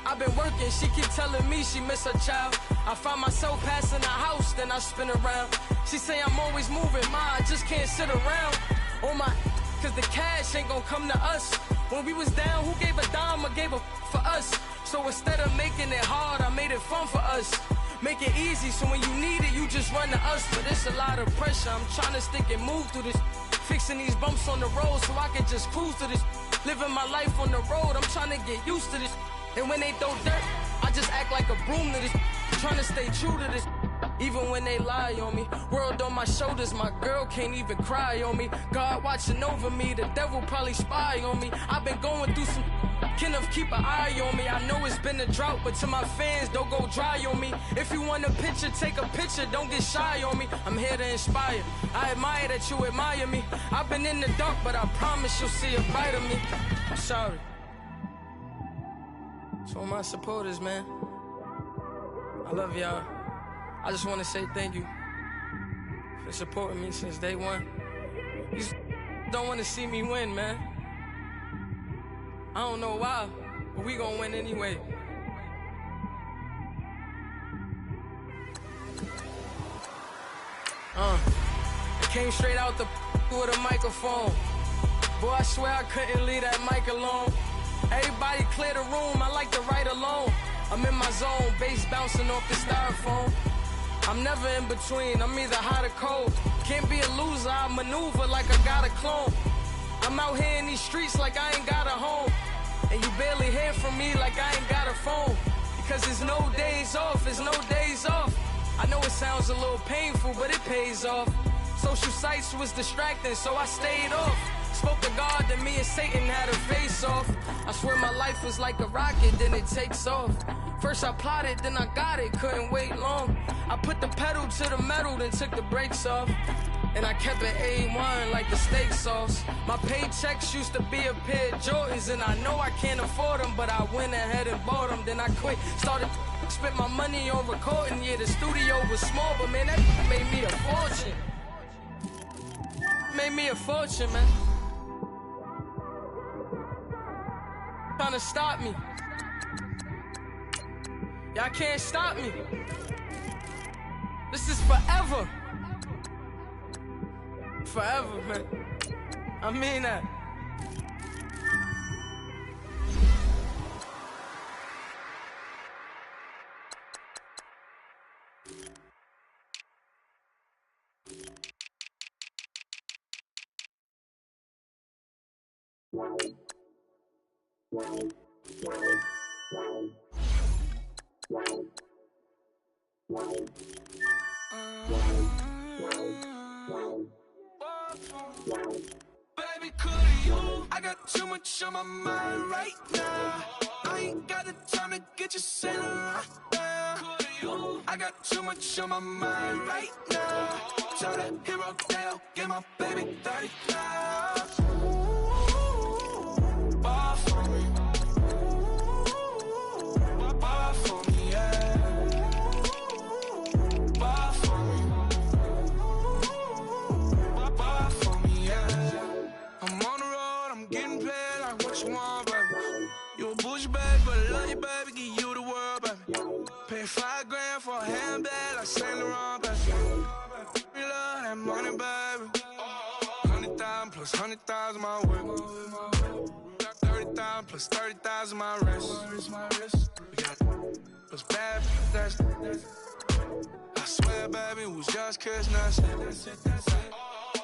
I've been working, she keep telling me she miss her child. I find myself passing the house, then I spin around. She say I'm always moving, I just can't sit around. Oh my, cause the cash ain't gonna come to us. When we was down, who gave a dime or gave a for us? So instead of making it hard, I made it fun for us. Make it easy, so when you need it, you just run to us. But it's a lot of pressure, I'm trying to stick and move through this. Fixing these bumps on the road so I can just cruise to this. Living my life on the road, I'm trying to get used to this. And when they throw dirt, I just act like a broom to this. Trying to stay true to this. Even when they lie on me. World on my shoulders, my girl can't even cry on me. God watching over me, the devil probably spy on me. I've been going through some Kenneth, keep an eye on me. I know it's been a drought, but to my fans, don't go dry on me. If you want a picture, take a picture, don't get shy on me. I'm here to inspire. I admire that you admire me. I've been in the dark, but I promise you'll see a bright of me. I'm sorry. So my supporters, man, I love y'all. I just want to say thank you for supporting me since day one. You don't want to see me win, man. I don't know why, but we gonna win anyway. It came straight out the with a microphone. Boy, I swear I couldn't leave that mic alone. Everybody clear the room, I like to write alone. I'm in my zone, bass bouncing off the styrofoam. I'm never in between, I'm either hot or cold. Can't be a loser, I maneuver like I got a clone. I'm out here in these streets like I ain't got a home. And you barely hear from me like I ain't got a phone. Because there's no days off, there's no days off. I know it sounds a little painful, but it pays off. Social sites was distracting, so I stayed off. Spoke to God, then me and Satan had a face off. I swear my life was like a rocket, then it takes off. First I plotted, then I got it, couldn't wait long. I put the pedal to the metal, then took the brakes off. And I kept it A1 like the steak sauce. My paychecks used to be a pair of Jordans, and I know I can't afford them, but I went ahead and bought them. Then I quit, started spent my money on recording. Yeah, the studio was small, but man, that made me a fortune. Made me a fortune, man. Trying to stop me. Y'all can't stop me. This is forever. Forever, man. I mean that. Baby, could you? I got too much on my mind right now. I ain't got the time to get you sailing right now. I got too much on my mind right now. Tell that hero down, get my baby 30 clouds. Bar for me. Bar for me, yeah. Bar for me. Bar for me, yeah. I'm on the road, I'm getting paid like what you want, baby. You a bougie, baby, but I love you, baby, give you the world, baby. Pay $5 grand for a handbag like Saint Laurent, baby. We love that money, baby. 100,000 plus 100,000. 30,000 my whip. 30,000 plus 30,000 my wrist. We got those bad, that's. I swear, baby, it was just kiss, that's it.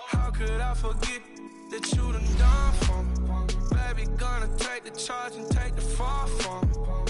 How could I forget that you done for me? Baby, gonna take the charge and take the fall from me.